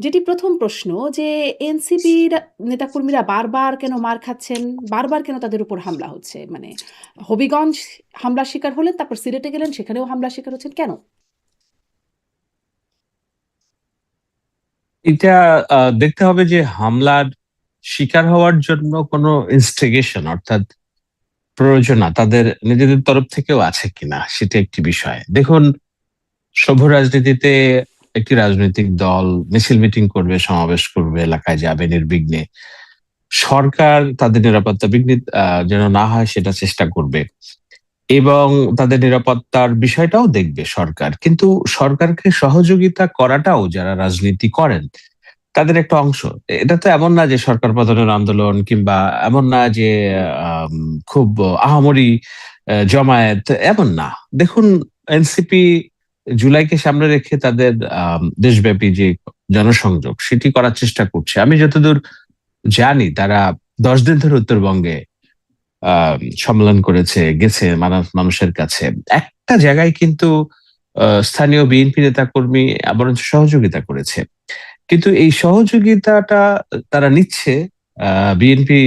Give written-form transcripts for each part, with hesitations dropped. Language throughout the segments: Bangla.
যেটি ১ম প্রশ্ন যে এনসিপির নেতাকর্মীরা বারবার কেন মার খাচ্ছেন? বারবার কেন তাদের উপর হামলা হচ্ছে? মানে হবিগঞ্জ হামলার শিকার হলেন, তারপর সিলেটে গেলেন, সেখানেও হামলার শিকার হচ্ছেন। কেন? এটা দেখতে হবে যে হামলার শিকার হওয়ার জন্য কোনো ইনস্টিগেশন অর্থাৎ প্রয়োজনা তাদের নিজেদের তরফ থেকেও আছে কিনা সেটা একটি বিষয়। দেখুন, সভ্য রাজনীতিতে একটি রাজনৈতিক দল মিছিল মিটিং করবে, সমাবেশ করবে, এলাকায় যাবে নির্বিঘ্নে। সরকার তাদের নিরাপত্তা বিঘ্নিত যেন না হয় সেটা চেষ্টা করবে এবং তাদের নিরাপত্তার বিষয়টাও দেখবে সরকার। কিন্তু সরকারকে সহযোগিতা করাটাও যারা রাজনীতি করেন তাদের একটা অংশ। এটা তো এমন না যে সরকার পতনের আন্দোলন কিংবা এমন না যে আম, খুব আহামরি জমায়েত, এমন না। দেখুন, এনসিপি জুলাইকে সামনে রেখে তাদের দেশব্যাপী যে জনসংযোগ সেটি করার চেষ্টা করছে। আমি যতদূর জানি তারা 10 দিন ধরে উত্তরবঙ্গে সম্মেলন করেছে, গেছে মানুষের কাছে। একটা জায়গায় কিন্তু স্থানীয় বিএনপি নেতা কর্মী বরঞ্চ সহযোগিতা করেছে। কিন্তু এই সহযোগিতাটা তারা নিচ্ছে বিএনপি,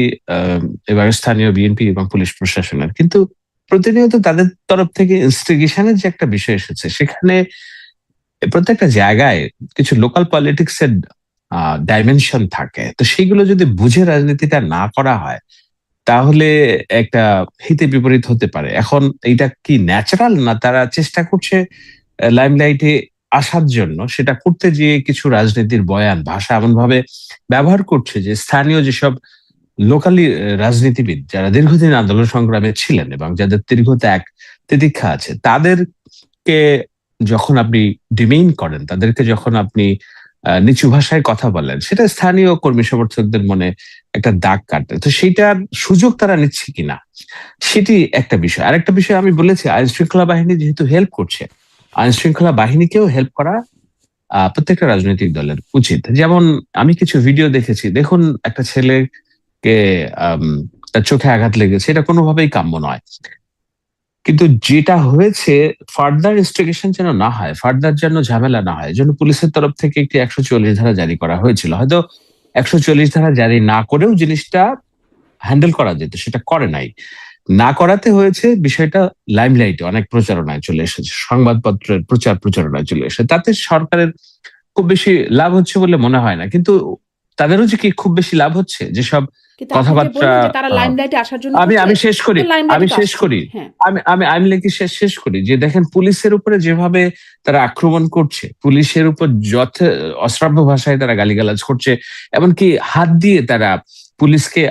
এবার স্থানীয় বিএনপি এবং পুলিশ প্রশাসনের। কিন্তু প্রতিনিয়ত তাদের তরফ থেকে ইনস্টিগেশনের যে একটা বিষয় এসেছে, সেখানে প্রত্যেকটা জায়গায় কিছু লোকাল পলিটিক্স এর ডাইমেনশন থাকে। তো সেইগুলো যদি বুঝে রাজনীতিটা না করা হয় তাহলে একটা হিতে বিপরীত হতে পারে। এখন এইটা কি ন্যাচারাল, না তারা চেষ্টা করছে লাইমলাইটে আসার জন্য? সেটা করতে গিয়ে কিছু রাজনীতির বয়ান ভাষা এমন ভাবে ব্যবহার করছে যে স্থানীয় যেসব লোকালি রাজনীতিবিদ যারা দীর্ঘদিন আন্দোলন সংগ্রামে ছিলেন এবং যাদের দীর্ঘ ত্যাগ তিতিক্ষা আছে, তাদেরকে যখন আপনি ডিমেইন করেন, তাদেরকে যখন আপনি নিচু ভাষায় কথা বলেন, সেটা স্থানীয় কর্মী সমর্থকদের মনে একটা দাগ কাটে। তো সেইটার সুযোগ তারা নিচ্ছে কিনা সেটি একটা বিষয়। আরেকটা বিষয় আমি বলেছি, আইন শৃঙ্খলা বাহিনী যেহেতু হেল্প করছে, আইন শৃঙ্খলা বাহিনীকেও হেল্প করা প্রত্যেকটা রাজনৈতিক দলের উচিত। যেমন আমি কিছু ভিডিও দেখেছি, দেখুন একটা ছেলেকে আম, তার চোখে আঘাত লেগেছে, এটা কোনোভাবেই কাম্য নয়। কিন্তু যেটা হয়েছে, ফার্দার ইনভেস্টিগেশন যেন না হয়, ফার্দার যেন ঝামেলা না হয়, জন্য পুলিশের তরফ থেকে একটি 144 ধারা জারি করা হয়েছিল। হয়তো 144 ধারা জারি না করেও জিনিসটা হ্যান্ডেল করা যেত, সেটা করে নাই। না করাতে হয়েছে বিষয়টা লাইমলাইটে অনেক প্রচারণায় চলে এসেছে, সংবাদপত্রের প্রচার প্রচারণায় চলে এসেছে। তাতে সরকারের খুব বেশি লাভ হচ্ছে বলে মনে হয় না। কিন্তু তাদেরও যে কি খুব বেশি লাভ হচ্ছে যেসব কিন্তু আপনি যে কথাবার্তা। বললেন যে তারা আহ, লাইমলাইটে আসার জন্য আমি করছে, আমি শেষ করি, তো লাইমলাইটে আমি তো শেষ আসছেন। করি, হ্যাঁ। আমি লেখি শেষ শেষ করি যে দেখেন, পুলিশের উপরে যেভাবে তারা আক্রমণ করছে, পুলিশের উপর অশ্রাব্য ভাষায় তারা গালিগালাজ করছে, এমনকি হাত দিয়ে তারা পুলিশকে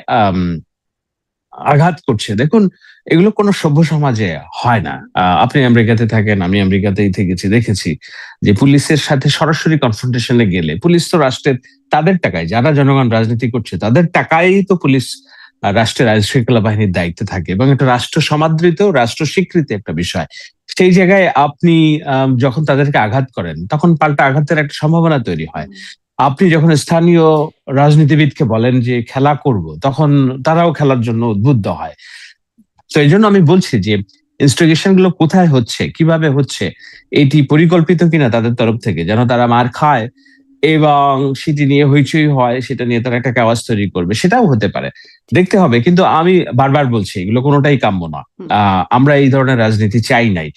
আঘাত করছে। দেখুন, এগুলো কোনো সভ্য সমাজে হয় না। আপনি আমেরিকাতে থাকেন, আমি আমেরিকাতেই থেকেছি, দেখেছি যে পুলিশের সাথে সরাসরি কনফ্রন্টেশনে গেলে, পুলিশ তো রাষ্ট্রের, তাদের টাকায় যারা জনগণ রাজনীতি করছে তাদের টাকায় তো পুলিশ রাষ্ট্রের আইন শৃঙ্খলা বাহিনীর দায়িত্বে থাকে এবং এটা রাষ্ট্র সমাদৃত, রাষ্ট্র স্বীকৃতি একটা বিষয়। সেই জায়গায় আপনি যখন তাদেরকে আঘাত করেন, তখন পাল্টা আঘাতের একটা সম্ভাবনা তৈরি হয়। হুম। আপনি যখন স্থানীয় রাজনীতিবিদকে বলেন যে খেলা করব, তখন তারাও খেলার জন্য উদ্বুদ্ধ হয়। তো এই জন্য আমি বলছি যে ইনস্টিগেশন গুলো কোথায় হচ্ছে, কিভাবে হচ্ছে, এটি পরিকল্পিত কিনা তাদের তরফ থেকে, যেন তারা মার খায় এবং সেটি নিয়ে হইচই হয়, সেটা নিয়ে তারা একটা আওয়াজ তৈরি করবে, সেটাও হতে পারে। ঠিক। দেখতে হবে। কিন্তু আমি বারবার বলছি এগুলো কোনোটাই কাম্য না। হুম। আমরা এই ধরনের রাজনীতি চাই নাই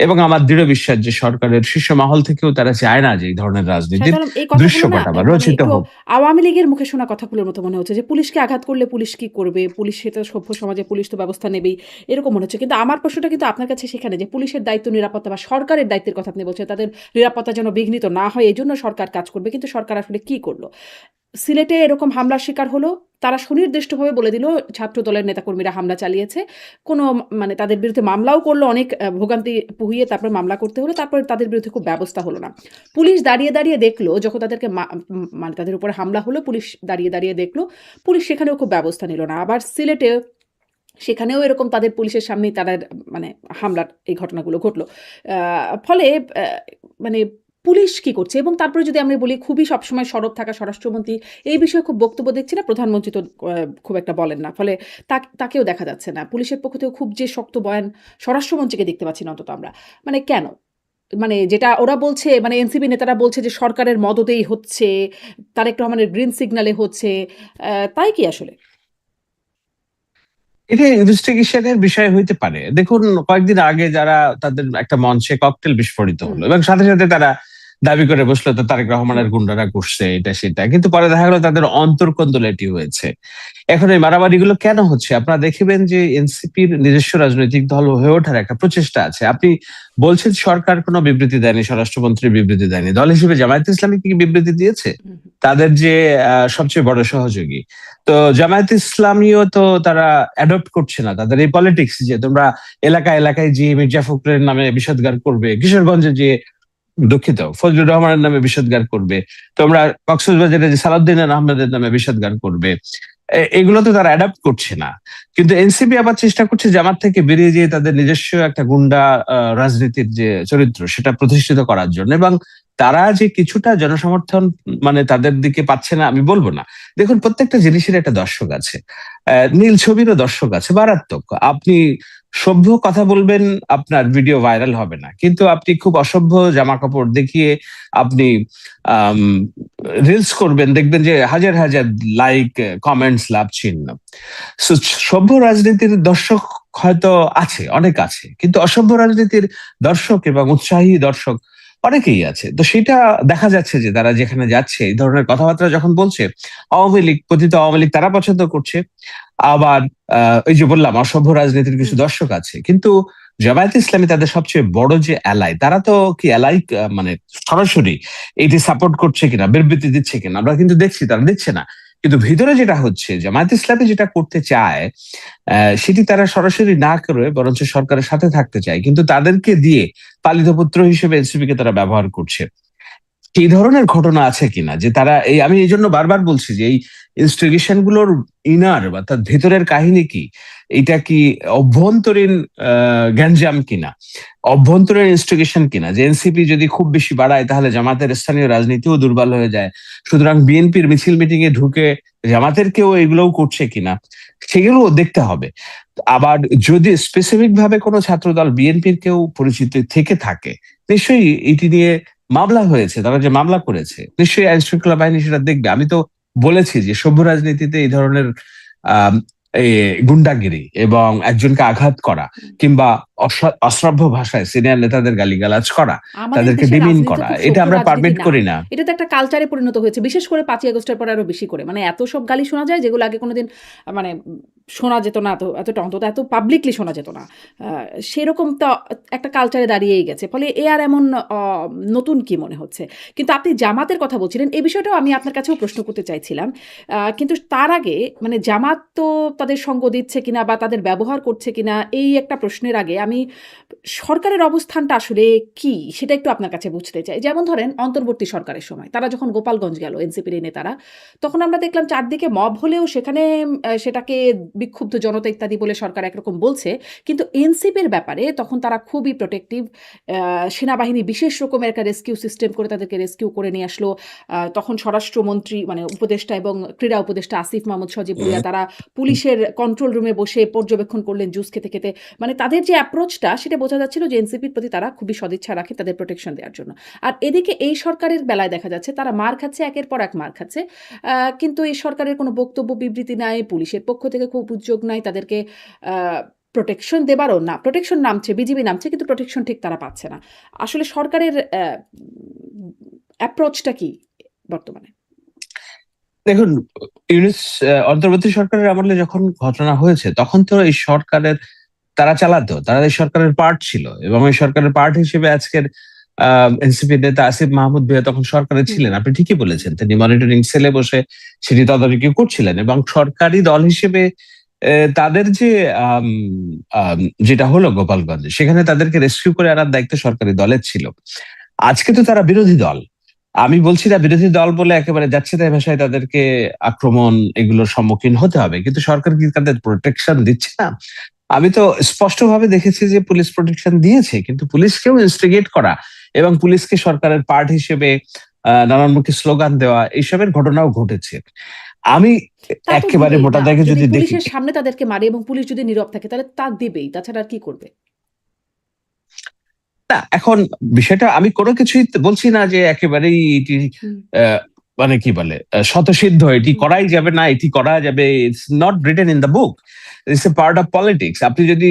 এবং আমার দৃঢ় বিশ্বাস যে সরকারের শীর্ষ মহল থেকেও তারা চায় না যে এই ধরনের রাজনীতির শাহজালাল, এই কথাগুলো না দৃশ্যপট আবার মানে রচিত একটু হোক। আওয়ামী লীগের মুখে শোনা কথাগুলোর মতো মনে হচ্ছে যে পুলিশকে আঘাত করলে পুলিশ কি করবে? পুলিশ সে তো সভ্য সমাজে, পুলিশ তো ব্যবস্থা নেবেই। এরকম মনে হচ্ছে। কিন্তু আমার প্রশ্নটা কিন্তু আপনার কাছে সেখানে যে পুলিশের দায়িত্ব নিরাপত্তা বা সরকারের দায়িত্বের কথা আপনি বলছেন। তাদের নিরাপত্তা যেন বিঘ্নিত না হয় এজন্য সরকার কাজ করবে। কিন্তু সরকার আসলে কি করল? সিলেটে এরকম হামলার শিকার হলো। তারা সুনির্দিষ্টভাবে বলে দিল ছাত্র দলের নেতাকর্মীরা হামলা চালিয়েছে। কোনো মানে তাদের বিরুদ্ধে মামলাও করল, অনেক ভোগান্তি পুহিয়ে তারপরে মামলা করতে হলো। তারপরে তাদের বিরুদ্ধে খুব ব্যবস্থা হলো না। পুলিশ দাঁড়িয়ে, দাঁড়িয়ে দেখলো যখন তাদেরকে মানে তাদের উপরে হামলা হলো, পুলিশ দাঁড়িয়ে, দাঁড়িয়ে দেখলো। পুলিশ সেখানেও খুব ব্যবস্থা নিল না। আবার সিলেটে সেখানেও এরকম তাদের পুলিশের সামনেই তারা মানে হামলার এই ঘটনাগুলো ঘটলো। ফলে মানে পুলিশ কি করছে? এবং তারপরে যদি আমি বলি খুবই সবসময় সরব থাকা স্বরাষ্ট্রমন্ত্রী এই বিষয়ে খুব বক্তব্য দেখছি না। প্রধানমন্ত্রী তো খুব একটা বলেন না। ফলে তাকেও দেখা যাচ্ছে না। পুলিশের পক্ষ থেকেও খুব যে শক্ত বয়ান স্বরাষ্ট্রমন্ত্রীকে দেখতে পাচ্ছি না অন্তত আমরা। মানে কেন? মানে যেটা ওরা বলছে, মানে এনসিপি নেতারা বলছে যে সরকারের মদতেই হচ্ছে, তারেক রহমানের গ্রিন সিগন্যালে হচ্ছে, তাই কি আসলে? এটা ইনভেস্টিগেশনের বিষয় হইতে পারে। দেখুন, কয়েকদিন আগে যারা তাদের একটা মঞ্চে ককটেল বিস্ফোরিত হুম, হলো এবং সাথে সাথে তারা দাবি করে বসলো তো তারেক হুম, রহমানের গুন্ডারা করছে এটা সেটা, কিন্তু পরে দেখা গেলো তাদের অন্তর্কন্দল এটি হয়েছে। এখন এই মারামারিগুলো কেন হচ্ছে? আপনারা দেখবেন যে এনসিপির নিজস্ব রাজনৈতিক দল হয়ে ওঠার একটা প্রচেষ্টা আছে। আপনি বলছেন সরকার কোনো বিবৃতি দেয়নি, স্বরাষ্ট্রমন্ত্রী বিবৃতি দেয়নি, দল হিসেবে জামায়াত ইসলামী কি বিবৃতি দিয়েছে? হুম, তাদের যে সবচেয়ে বড় সহযোগী, তো জামায়াত ইসলামীও তো তারা অ্যাডপ্ট করছে না তাদের এই পলিটিক্স, যে তোমরা এলাকা এলাকায় যে মির্জা ফখরুলের নামে বিষোদ্গার করবে, কিশোরগঞ্জে যে দুঃখিত ফজলুর রহমানের নামে বিষোদ্গার করবে, তোমরা কক্সবাজারে যে সালাউদ্দিন আহমেদের নামে বিষোদ্গার করবে, এগুলো তো তারা অ্যাডাপ্ট করছে না। কিন্তু এনসিপি আবার চেষ্টা করছে জামাত থেকে বেরিয়ে যেয়ে তাদের নিজস্ব একটা গুন্ডা রাজনীতির যে চরিত্র সেটা প্রতিষ্ঠিত করার জন্য, এবং তারা যে কিছুটা জনসমর্থন মানে তাদের দিকে পাচ্ছে না আমি বলবো না। দেখুন, প্রত্যেকটা জিনিসের একটা দর্শক আছে, নীল ছবিরও দর্শক আছে মারাত্মক। আপনি সভ্য কথা বলবেন, আপনার ভিডিও ভাইরাল হবে না, কিন্তু আপনি খুব অসভ্য জামা কাপড় দেখিয়ে আপনি রিলস করবেন, দেখবেন যে হাজার হাজার লাইক, কমেন্টস, লাভ চিহ্ন। So, সভ্য রাজনীতির দর্শক হয়তো আছে, অনেক আছে, কিন্তু অসভ্য রাজনীতির দর্শক এবং উৎসাহী দর্শক অনেকেই আছে। তো সেটা দেখা যাচ্ছে যে তারা যেখানে যাচ্ছে এই ধরনের কথাবার্তা যখন বলছে, আওয়ামী লীগ, কথিত আওয়ামী লীগ তারা পছন্দ করছে। আবার ওই যে বললাম অসভ্য রাজনীতির কিছু হুম। দর্শক আছে, কিন্তু জামায়াত ইসলামী তাদের সবচেয়ে বড় যে অ্যালাই, তারা তো কি অ্যালাই মানে সরাসরি এটি সাপোর্ট করছে কিনা, বিবৃতি দিচ্ছে কিনা আমরা কিন্তু দেখছি, তারা দিচ্ছে না। কিন্তু ভিতরে যেটা হচ্ছে, জামায়াত ইসলামী যেটা করতে চায় সেটি তারা সরাসরি না করে বরঞ্চ সরকারের সাথে থাকতে চায়, কিন্তু তাদেরকে দিয়ে পালিত পুত্র হিসেবে এনসিপি কে তারা ব্যবহার করছে। এই ধরনের ঘটনা আছে কিনা, যে তারা এই, আমি এই জন্য বারবার বলছি যে এই ইনস্টিগেশন গুলোর ইনার বা তার ভেতরের কাহিনী কি, এটা কি অভ্যন্তরীণ গ্যাঞ্জাম কিনা, অভ্যন্তরীণ ইনস্টিগেশন কিনা, যে এনসিপি যদি খুব বেশি বাড়ায় তাহলে জামাতের স্থানীয় রাজনীতিও দুর্বল হয়ে যায়, সুতরাং বিএনপির মিছিল মিটিং এ ঢুকে জামাতের কেউ এগুলোও করছে কিনা, সেগুলো দেখতে হবে। আবার যদি স্পেসিফিক ভাবে কোনো ছাত্রদল বিএনপির কেউ পরিচিত থেকে থাকে, নিশ্চয়ই এটি নিয়ে মামলা হয়েছে, তারা যে মামলা করেছে নিশ্চয়ই আইন শৃঙ্খলা বাহিনী সেটা দেখবে। আমি তো বলেছি যে সভ্য রাজনীতিতে এই ধরনের আহ গুন্ডাগিরি এবং একজনকে আঘাত করা কিংবা অশ্রাব্য ভাষায় সিনিয়র নেতাদের গালিগালাজ করা, আমাদের তাদেরকে দেশের ডিমিন রাজনীতি তো করা, খুব এটা সভ্য আমরা রাজনীতি পারমিট না। করি না। এটা তো একটা কালচারে পরিণত হয়েছে। বিশেষ করে ৫ই আগস্টের পরে আরো বেশি করে। মানে এত সব গালি শোনা যায় যেগুলো আগে কোনোদিন মানে শোনা যেত না, এতটা অন্তত এত পাবলিকলি শোনা যেত না। আ সেরকম তো একটা কালচারে দাঁড়িয়েই গেছে। ফলে এ আর এমন অ নতুন কি মনে হচ্ছে? কিন্তু আপনি জামাতের কথা বলছিলেন, এই বিষয়টাও আমি আপনার কাছেও প্রশ্ন করতে চাইছিলাম। কিন্তু তার আগে মানে জামাত তো তাদের সঙ্গ দিচ্ছে কিনা বা তাদের ব্যবহার করছে কিনা, এই একটা প্রশ্নের আগে আমি সরকারের অবস্থানটা আসলে কি সেটা একটু আপনার কাছে বুঝতে চাই। যেমন ধরেন অন্তর্বর্তী সরকারের সময় তারা যখন গোপালগঞ্জ গেল এনসিপির এই নেতারা, তখন আমরা দেখলাম চারদিকে মব হলেও সেখানে সেটাকে বিক্ষুব্ধ জনতা ইত্যাদি বলে সরকার একরকম বলছে। কিন্তু এনসিপির ব্যাপারে তখন তারা খুবই প্রোটেক্টিভ। সেনাবাহিনী বিশেষ রকমের একটা রেস্কিউ সিস্টেম করে তাদেরকে রেস্কিউ করে নিয়ে আসলো। তখন স্বরাষ্ট্রমন্ত্রী মানে উপদেষ্টা এবং ক্রীড়া উপদেষ্টা আসিফ মাহমুদ সজীব ভুঁইয়া তারা পুলিশের কন্ট্রোল রুমে বসে পর্যবেক্ষণ করলেন জুস খেতে, খেতে। মানে তাদের যে অ্যাপ্রোচটা সেটা বোঝা যাচ্ছিল যে এনসিপির প্রতি তারা খুবই সদিচ্ছা রাখে তাদের প্রোটেকশন দেওয়ার জন্য। আর এদিকে এই সরকারের বেলায় দেখা যাচ্ছে তারা মার খাচ্ছে, একের পর এক মার খাচ্ছে। কিন্তু এই সরকারের কোনো বক্তব্য বিবৃতি নাই, পুলিশের পক্ষ থেকে খুব উদ্যোগ নাই তাদেরকে প্রোটেকশন দেবারও না। প্রোটেকশন নামছে, বিজিবি নামছে, কিন্তু প্রোটেকশন ঠিক তারা পাচ্ছে না। আসলে সরকারের অ্যাপ্রোচটা কি বর্তমানে? দেখুন, ইউনিস অন্তর্বর্তী সরকারের আমলে যখন ঘটনা হয়েছে তখন তো এই সরকারের তারা চালাতো, তারা এই সরকারের পার্ট ছিল, এবং এই সরকারের পার্ট হিসেবে আজকের এনসিপি নেতা আসিফ মাহমুদ ভাইয়া তখন সরকারে হুম, ছিলেন। আপনি ঠিকই বলেছেন, তিনি মনিটরিং সেলে বসে সেটি তদারকি করছিলেন, এবং সরকারি দল হিসেবে তাদের যে আম, আম, যেটা হলো গোপালগঞ্জে, সেখানে তাদেরকে রেস্কিউ করে আনার দায়িত্ব সরকারি দলের ছিল। আজকে তো তারা বিরোধী দল। আমি বলছি না বিরোধী দল বলে একেবারে যাচ্ছে তাই ভাষায় তাদেরকে আক্রমণ এগুলোর সম্মুখীন হতে হবে, কিন্তু সরকার কি তাদের প্রোটেকশন দিচ্ছে না? আমি তো স্পষ্টভাবে দেখেছি যে পুলিশ প্রোটেকশন দিয়েছে, কিন্তু পুলিশকেও ইনস্টিগেট করা এবং পুলিশকে সরকারের পার্ট হিসেবে নানানমুখী স্লোগান দেওয়া, এইসবের ঘটনাও ঘটেছে। আমি তা তো একেবারে দিবেই মোটা না। দাগে যদি যদি দেখি, পুলিশের সামনে তাদেরকে মারে এবং পুলিশ যদি নীরব থাকে তাহলে তা দিবেই। তাছাড়া আর কি করবে? না, এখন বিষয়টা আমি কোনো কিছুই বলছি না যে একেবারেই এটি হুম, মানে কি বলে স্বতঃসিদ্ধ, এটি হুম, করাই যাবে না, এটি করা যাবে, it's not written in the book, it's a part of politics. আপনি যদি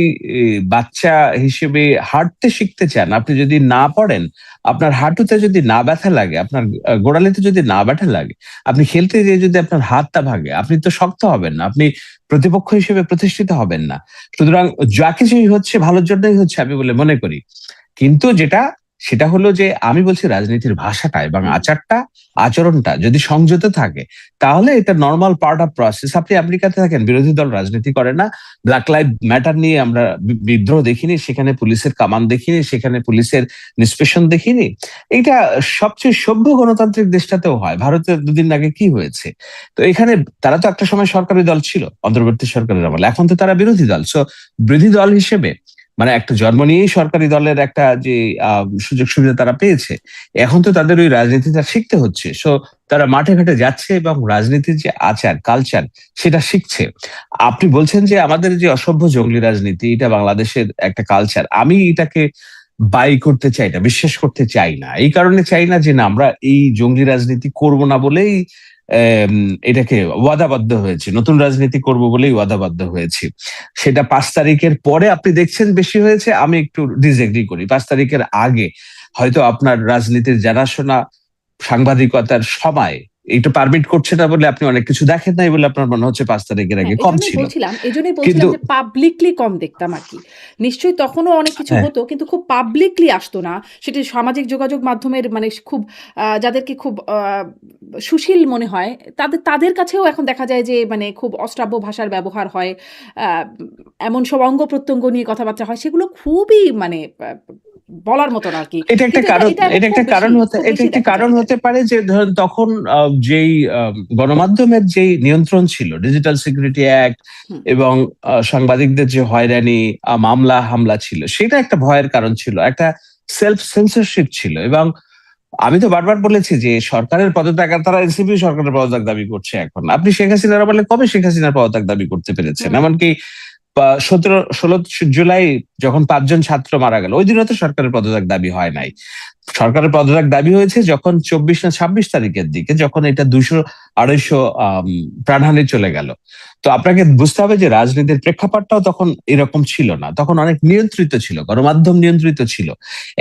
বাচ্চা হিসেবে হাঁটতে শিখতে চান, আপনি যদি না পড়েন, আপনার হাঁটুতে যদি না ব্যথা লাগে, আপনার গোড়ালিতে যদি না ব্যথা লাগে, আপনি খেলতে গিয়ে যদি আপনার হাতটা ভাগে, আপনি তো শক্ত হবেন না, আপনি প্রতিপক্ষ হিসেবে প্রতিষ্ঠিত হবেন না। সুতরাং যা কিছুই হচ্ছে ভালোর জন্যই হচ্ছে আমি বলে মনে করি। কিন্তু সেটা হলো যে আমি বলছি রাজনীতির ভাষাটা এবং হুম। আচরণটা যদি সংযত থাকে, তাহলে এটা নর্মাল পার্ট অফ প্রসেস। আপনি আমেরিকাতে থাকেন, বিরোধী দল রাজনীতি করে না, ব্ল্যাক লাইভ ম্যাটার নিয়ে আমরা বিদ্রোহ দেখিনি, সেখানে পুলিশের কামান দেখিনি, সেখানে পুলিশের নিষ্পেষণ দেখিনি। এটা সবচেয়ে সভ্য গণতান্ত্রিক দেশটাতেও হয়। ভারতের দুদিন আগে কি হয়েছে? তো এখানে তারা তো একটা সময় সরকারি দল ছিল অন্তর্বর্তী সরকারের আমলে, এখন তো তারা বিরোধী দল। সো বিরোধী দল হিসেবে মানে একটা জন্ম নিয়েই সরকারি দলের একটা যে সুযোগ সুবিধা তারা পেয়েছে, এখন তো তাদের ওই রাজনীতিটা শিখতে হচ্ছে। সো তারা মাঠে ঘাটে যাচ্ছে এবং রাজনীতির যে আচার কালচার সেটা শিখছে। আপনি বলছেন যে আমাদের যে অসভ্য জঙ্গলি রাজনীতি, এটা বাংলাদেশের একটা কালচার, আমি এটাকে বাই করতে চাই না, বিশ্বাস করতে চাই না। এই কারণে চাই না যে না, আমরা এই জঙ্গলি রাজনীতি করব না বলেই এটাকে ওয়াদাবদ্ধ হয়েছে, নতুন রাজনীতি করব বলেই ওয়াদাবদ্ধ হয়েছি। সেটা 5 তারিখের পরে আপনি দেখছেন বেশি হয়েছে, আমি একটু ডিসএগ্রি করি। 5 তারিখের আগে হয়তো আপনার রাজনীতির জানাশোনা, সাংবাদিকতার সময় এটা পারমিট করছে না বলে আপনি অনেক কিছু দেখেন নাই বলে আপনার মনে হচ্ছে 5 তারিখের হ্যাঁ, আগে কম ছিল। এজন্যই কিন্তু বলছিলাম যে পাবলিকলি কম দেখতাম আরকি। নিশ্চয়ই তখনও অনেক কিছু হ্যাঁ, হতো কিন্তু খুব পাবলিকলি আসতো না। সেটি সামাজিক যোগাযোগ মাধ্যমের মানে খুব যাদেরকে খুব সুশীল মনে হয় তাদের কাছেও এখন দেখা যায় যে মানে খুব অশ্রাব্য ভাষার ব্যবহার হয়। আ এমন সব অঙ্গ-প্রত্যঙ্গ নিয়ে কথাবার্তা হয় সেগুলো খুবই মানে বলার মতো না আরকি। এটা একটা কিন্তু কারণ, এটা এখন খুব এটা বেশি একটি দেখা কারণ যায়। হতে পারে যে ধরেন তখন যেই গণমাধ্যমের যেই নিয়ন্ত্রণ ছিল, ডিজিটাল সিকিউরিটি অ্যাক্ট হুম, এবং সাংবাদিকদের যে হয়রানি, মামলা হামলা ছিল, সেটা একটা ভয়ের কারণ ছিল, একটা সেলফ সেন্সরশিপ ছিল। এবং আমি তো বারবার বলেছি যে সরকারের পদত্যাগ, আর তারা এনসিপি সরকারের পদত্যাগ দাবি করছে এখন। আপনি শেখ হাসিনার আমলে কবে শেখ হাসিনার পদত্যাগ দাবি করতে পেরেছেন? হুম, এমনকি 16 জুলাই যখন 5 জন ছাত্র মারা গেল, ওই দিনও তো সরকারের পদত্যাগ দাবি হয় নাই। সরকারের পদত্যাগ দাবি হয়েছে যখন 24 না 26 তারিখের দিকে, যখন এটা 200-250 প্রাণহানি চলে গেল। তো আপনাকে বুঝতে হবে যে রাজনীতির প্রেক্ষাপটটাও তখন এরকম ছিল না, তখন অনেক নিয়ন্ত্রিত ছিল, গণমাধ্যম নিয়ন্ত্রিত ছিল।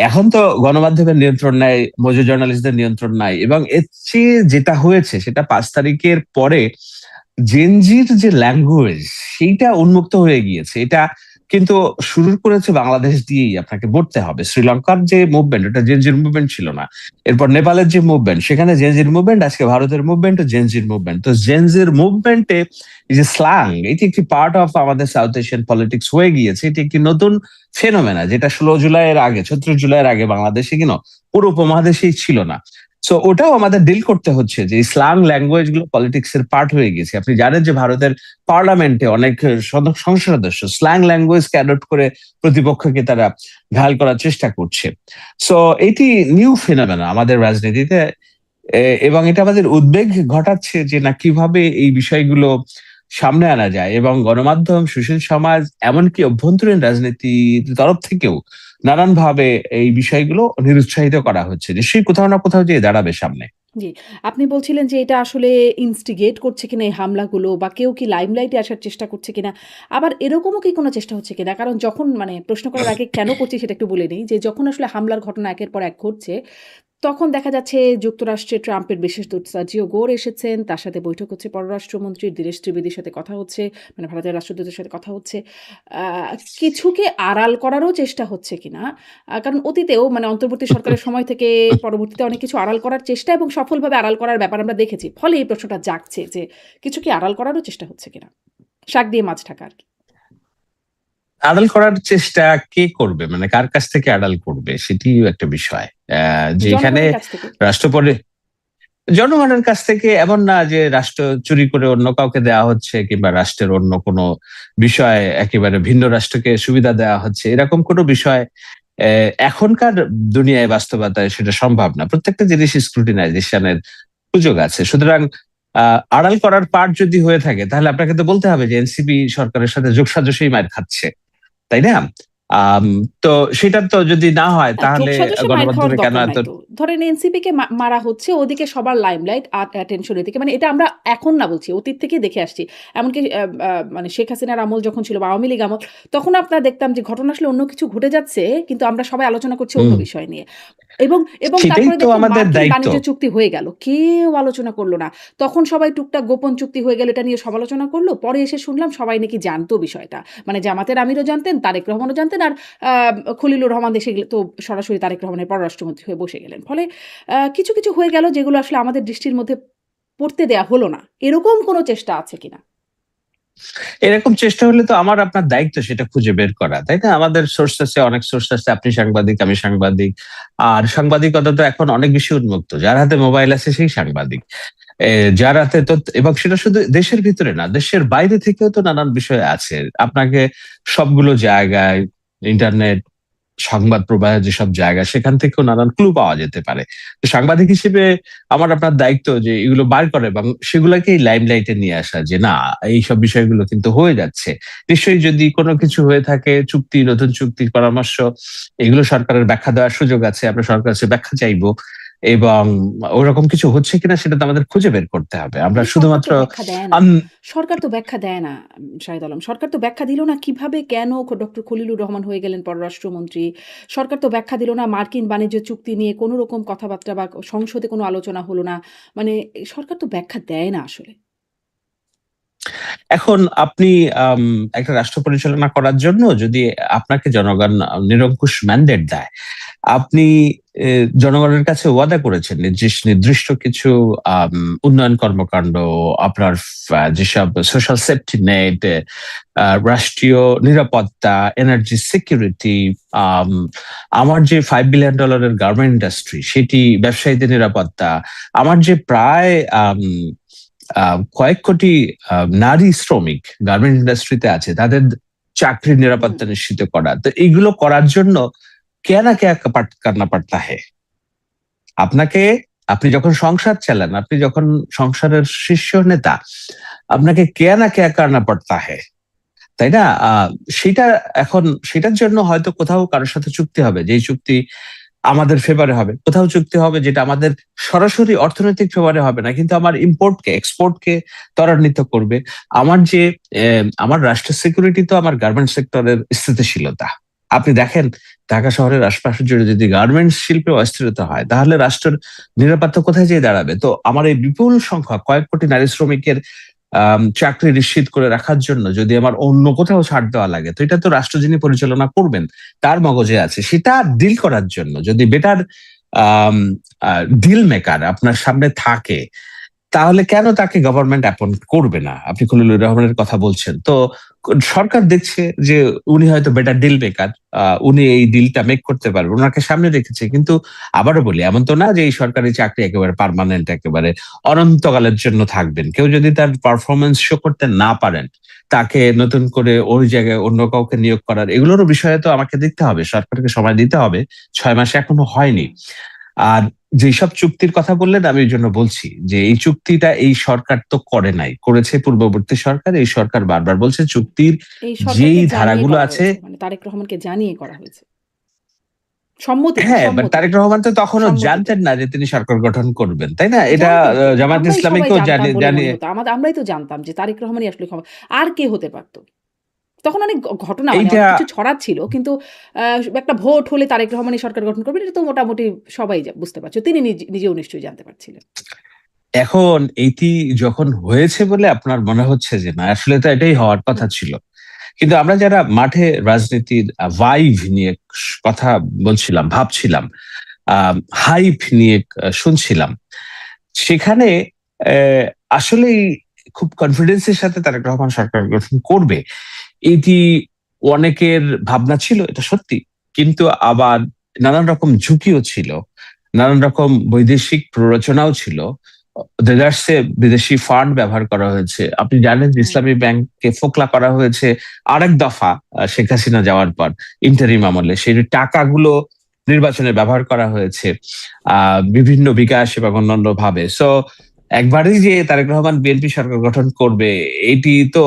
এখন তো গণমাধ্যমের নিয়ন্ত্রণ নাই, মজুর জার্নালিস্টদের নিয়ন্ত্রণ নাই, এবং এর চেয়ে যেটা হয়েছে সেটা 5 তারিখের পরে জেনজির যে ল্যাঙ্গুয়েজ সেইটা উন্মুক্ত হয়ে গিয়েছে। এটা কিন্তু শুরু করেছে বাংলাদেশ দিয়েই, আপনাকে বলতে হবে। শ্রীলঙ্কার যে মুভমেন্ট, ওটা জেনজির মুভমেন্ট ছিল না। এরপর নেপালের যে মুভমেন্ট, সেখানে জেনজির মুভমেন্ট, আজকে ভারতের মুভমেন্ট, জেনজির মুভমেন্ট। তো জেনজির মুভমেন্টে এই যে স্ল্যাং, এটি একটি পার্ট অফ আমাদের সাউথ এশিয়ান পলিটিক্স হয়ে গিয়েছে। এটি একটি নতুন ফেনোমেনা, যেটা 16 জুলাইয়ের আগে, 36 জুলাইয়ের আগে বাংলাদেশে পুরো উপমহাদেশেই ছিল না। সো ওটাও আমাদের ডিল করতে হচ্ছে যে স্ল্যাং ল্যাঙ্গুয়েজ গুলো পলিটিক্স এর পার্ট হয়ে গেছে। আপনি জানেন যে ভারতের পার্লামেন্টে অনেক সংসদ সদস্য স্ল্যাং ল্যাঙ্গুয়েজকে অ্যাডপ্ট করে প্রতিপক্ষকে তারা ঘায়াল করার চেষ্টা করছে। সো এটি নিউ ফিনোমেনা আমাদের রাজনীতিতে, এবং এটা আমাদের উদ্বেগ ঘটাচ্ছে যে না, কিভাবে এই বিষয়গুলো সামনে আনা যায়, এবং গণমাধ্যম, সুশীল সমাজ, এমনকি অভ্যন্তরীণ রাজনীতির তরফ থেকেও নানান ভাবে এই বিষয়গুলো নিরুৎসাহিত করা হচ্ছে, নিশ্চয়ই কোথাও না কোথাও যেয়ে দাঁড়াবে সামনে। জি। আপনি বলছিলেন যে এটা আসলে ইনস্টিগেট করছে কিনা এই হামলাগুলো বা কেউ কি লাইমলাইটে আসার চেষ্টা করছে কিনা? আবার এরকমও কি কোনো চেষ্টা হচ্ছে কিনা? কারণ যখন মানে প্রশ্ন করার আগে কেন করছি সেটা একটু বলে নেই। যে যখন আসলে হামলার ঘটনা একের পর এক ঘটছে তখন দেখা যাচ্ছে যুক্তরাষ্ট্রে ট্রাম্পের বিশেষ দূত সার্জিও গোর এসেছেন। তার সাথে বৈঠক হচ্ছে পররাষ্ট্রমন্ত্রীর, দীনেশ ত্রিবেদীর সাথে কথা হচ্ছে। মানে ভারতের রাষ্ট্রদূতের সাথে কথা হচ্ছে। আ কিছুকে আড়াল করারও চেষ্টা হচ্ছে কিনা? কারণ অতীতেও মানে অন্তর্বর্তী সরকারের সময় থেকে পরবর্তীতে অনেক কিছু আড়াল করার চেষ্টা এবং সফলভাবে আড়াল করার ব্যাপার আমরা দেখেছি। ফলে এই প্রশ্নটা জাগছে যে কিছু কি আড়াল করারও চেষ্টা হচ্ছে কিনা? শাক দিয়ে মাছ ঢাকা আরকি। আড়াল করার চেষ্টা কে করবে, মানে কার কাছ থেকে আড়াল করবে, সেটিও একটা বিষয়। যেখানে জনগণের কাছ থেকে। রাষ্ট্রপতি, জনগণের কাছ থেকে, এমন না যে রাষ্ট্র চুরি করে অন্য কাউকে দেওয়া হচ্ছে, কিংবা রাষ্ট্রের অন্য কোনো বিষয় একেবারে ভিন্ন রাষ্ট্রকে সুবিধা দেওয়া হচ্ছে, এরকম কোনো বিষয় এখনকার দুনিয়ায়, বাস্তবতায় সেটা সম্ভব না। প্রত্যেকটা জিনিস স্ক্রুটিনাইজেশনের সুযোগ আছে। সুতরাং আড়াল করার পার্ট যদি হয়ে থাকে, তাহলে আপনাকে তো বলতে হবে যে এনসিপি সরকারের সাথে যোগসাজশেই মার খাচ্ছে, তাই না? আম, তো সেটা তো যদি না হয় তাহলে যোগসাজশে মাইর খাওয়ার গণমাধ্যমে কেন দরকার এত? নাই তো। ধরেন এনসিপি কে মারা হচ্ছে, ওদিকে সবার লাইমলাইট আর অ্যাটেনশন এদিকে। মানে এটা আমরা এখন না বলছি, অতীত থেকেই দেখে আসছি। এমনকি মানে শেখ হাসিনার আমল যখন ছিল বা আওয়ামী লীগ আমল, তখন আপনারা দেখতাম যে ঘটনা আসলে অন্য কিছু ঘটে যাচ্ছে, কিন্তু আমরা সবাই আলোচনা করছি অন্য হুম, বিষয় নিয়ে। এবং এবং সেটাই তারপরে তো দেখলাম আমাদের মার্কিন দায়িত্ব। বাণিজ্য চুক্তি হয়ে গেল। কেউ আলোচনা করল না। তখন সবাই টুকটাক গোপন চুক্তি হয়ে গেল, এটা নিয়ে সমালোচনা করল। পরে এসে শুনলাম সবাই নাকি জানতো বিষয়টা। মানে জামাতের আমিরও জানতেন, তারেক রহমানও জানতেন, আর আ খলিলুর রহমান দেশে গেলে তো সরাসরি তারেক রহমানের পররাষ্ট্রমন্ত্রী হয়ে বসে গেলেন। ফলে কিছু, কিছু হয়ে গেল যেগুলো আসলে আমাদের দৃষ্টির মধ্যে পড়তে দেয়া হলো না। এরকম কোনো চেষ্টা আছে কিনা? এরকম চেষ্টা হলে তো আমার আপনার দায়িত্ব সেটা খুঁজে বের করা, তাই না? আমাদের সোর্স আছে, অনেক সোর্স আছে। আপনি সাংবাদিক, আমি সাংবাদিক। আর সাংবাদিকতা তো এখন অনেক বেশি উন্মুক্ত। যার হাতে মোবাইল আছে সেই সাংবাদিক। যার হাতে তো, এবং সেটা শুধু দেশের ভিতরে না, দেশের বাইরে থেকেও তো নানান বিষয় আছে। আপনাকে সবগুলো জায়গায় ইন্টারনেট, সংবাদ প্রবাহের যেসব জায়গা, সেখান থেকেও নানান ক্লু পাওয়া যেতে পারে। তো সাংবাদিক হিসেবে আমার আপনার দায়িত্ব যে এগুলো বার করে এবং সেগুলোকেই লাইমলাইটে নিয়ে আসা, যে না, এইসব বিষয়গুলো কিন্তু হয়ে যাচ্ছে। নিশ্চয়ই যদি কোনো কিছু হয়ে থাকে, চুক্তি, নতুন চুক্তির পরামর্শ, এগুলো সরকারের ব্যাখ্যা দেওয়ার সুযোগ আছে। আমরা সরকারের কাছে ব্যাখ্যা চাইবো, এবং ওরকম কিছু হচ্ছে কিনা সেটা তো আমাদের খুঁজে বের করতে হবে। আমরা কিন্তু সরকার শুধুমাত্র তো ব্যাখ্যা দেয় না। সরকার তো ব্যাখ্যা দেয় না, শাহিদ আলম। সরকার তো ব্যাখ্যা দিল না কিভাবে কেন ডক্টর খলিলুর রহমান হয়ে গেলেন পররাষ্ট্রমন্ত্রী। সরকার তো ব্যাখ্যা দিল না মার্কিন বাণিজ্য চুক্তি নিয়ে কোনো রকম কথাবার্তা বা সংসদে কোনো আলোচনা হলো না। মানে সরকার তো ব্যাখ্যা দেয় না আসলে। এখন আপনি আম, একটা রাষ্ট্র পরিচালনা করার জন্য যদি আপনাকে জনগণ নিরঙ্কুশ ম্যান্ডেট দেয়, আপনি জনগণের কাছে ওয়াদা করেছেন নির্দিষ্ট কিছু উন্নয়ন কর্মকাণ্ড, আপনার যেসব সোশ্যাল সেফটি নেট, রাষ্ট্রীয় নিরাপত্তা, এনার্জি সিকিউরিটি, আমার যে $5 বিলিয়ন গার্মেন্ট ইন্ডাস্ট্রি, সেটি, ব্যবসায়ীদের নিরাপত্তা, আমার যে প্রায় কয়েক কোটি নারী শ্রমিক গার্মেন্ট ইন্ডাস্ট্রিতে আছে, তাদের চাকরির হুম। নিরাপত্তা নিশ্চিত করা। তো এইগুলো করার জন্য কে না কে করনা পড়তা হে। আপনাকে, আপনি যখন সংসার চালান, আপনি যখন সংসারের শীর্ষ নেতা, আপনাকে কে না কে করনা পড়তা হে, তাই না? সেটা, এখন সেটার জন্য হয়তো কোথাও কারোর সাথে চুক্তি হবে, যেই চুক্তি আমাদের ফেভারে হবে। কোথাও চুক্তি হবে যেটা আমাদের সরাসরি অর্থনৈতিক ফেভারে হবে না, কিন্তু আমার ইম্পোর্টকে, এক্সপোর্টকে ত্বরান্বিত করবে। আমার যে আমার রাষ্ট্রের সিকিউরিটি তো আমার গার্মেন্টস সেক্টরের স্থিতিশীলতা। আপনি দেখেন, ঢাকা শহরের আশপাশের জুড়ে যদি গার্মেন্টস শিল্পে অস্থিরতা হয়, তাহলে রাষ্ট্রের নিরাপত্তা কোথায় যেয়ে দাঁড়াবে? তো আমার এই বিপুল সংখ্যক, কয়েক কোটি নারী শ্রমিকের চাকরি নিশ্চিত করে রাখার জন্য যদি আমার অন্য কোথাও ছাড় দেওয়া লাগে, তো এটা তো রাষ্ট্র যিনি পরিচালনা করবেন তার মগজে আছে। সেটা ডিল করার জন্য যদি বেটার ডিল মেকার আপনার সামনে থাকে, তাহলে কেন তাকে গভর্নমেন্ট অ্যাপয়েন্ট করবে না? আপনি খলিলুর রহমানের কথা বলছেন তো, সরকার দেখছে যে উনি হয়তো বেটার ডিল মেকার, উনি এই ডিলটা মেক করতে পারবেন, ওনাকে সামনে রেখেছে। কিন্তু আবারও বলি, এমন তো না যে এই সরকারি চাকরি একেবারে পার্মানেন্ট, একেবারে অনন্তকালের জন্য থাকবেন। কেউ যদি তার পারফরমেন্স শো করতে না পারেন, তাকে নতুন করে ওই জায়গায় অন্য কাউকে নিয়োগ করার, এগুলোরও বিষয়ে তো আমাকে দেখতে হবে, সরকারকে সময় দিতে হবে। 6 মাসে এখনো হয়নি। হুম। আর যেসব চুক্তির কথা বললেন, আমি এই জন্য বলছি যে এই চুক্তিটা এই সরকার তো করে নাই, করেছে পূর্ববর্তী সরকার। এই সরকার বারবার বলছে চুক্তির এই যেই সরকারকে জানিয়ে ধারাগুলো করা আছে। হয়েছে। মানে তারেক রহমানকে জানিয়ে করা হয়েছে। সম্মতিতে, হ্যাঁ, বাট তারেক সম্মতিতে, রহমান তো তখনও সম্মতিতে। জানতেন না যে তিনি সরকার গঠন করবেন, তাই না? এটা জানতেন তো। জামায়াত আমরাই সবাই ইসলামীকেও জানতাম জানিয়ে বলে মনে জানিয়ে হতো। আমরাই তো জানতাম যে তারেক রহমানই আসলে আর কে হতে পারত? তখন অনেক ঘটনা মানে এইটা। অনেক কিছু ছড়াচ্ছিল। কিন্তু আ একটা ভোট হলে তারেক রহমানই সরকার গঠন করবেন, এটা তো মোটামুটি সবাই বুঝতে পারছে। তিনি নিজেও নিশ্চয়ই জানতে পারছিলেন। এখন এইটি যখন হয়েছে বলে আপনার মনে হচ্ছে যে না, আসলে তো এটাই হওয়ার কথা হুম, ছিল। কিন্তু আমরা যারা মাঠে রাজনীতির ভাইভ নিয়ে কথা বলছিলাম, ভাবছিলাম, হাইপ নিয়ে শুনছিলাম, সেখানে আসলেই খুব কনফিডেন্সের সাথে তারেক রহমান সরকার গঠন করবে, এটি অনেকের ভাবনা ছিল, এটা সত্যি। কিন্তু আবার নানান রকম ঝুঁকিও ছিল, নানান রকম বৈদেশিক প্ররোচনাও ছিল। দেদারসে বিদেশি ফান্ড ব্যবহার করা হয়েছে। আপনি জানেন যে হুম। ইসলামী ব্যাংককে ফোকলা করা হয়েছে আরেক দফা, শেখ হাসিনা যাওয়ার পর, ইন্টারিম আমলে। সেই টাকাগুলো নির্বাচনে ব্যবহার করা হয়েছে বিভিন্ন বিকাশ এবং অন্যান্য ভাবে। সো একবারই যে তারেক রহমান বিএনপি সরকার গঠন করবে, এটি তো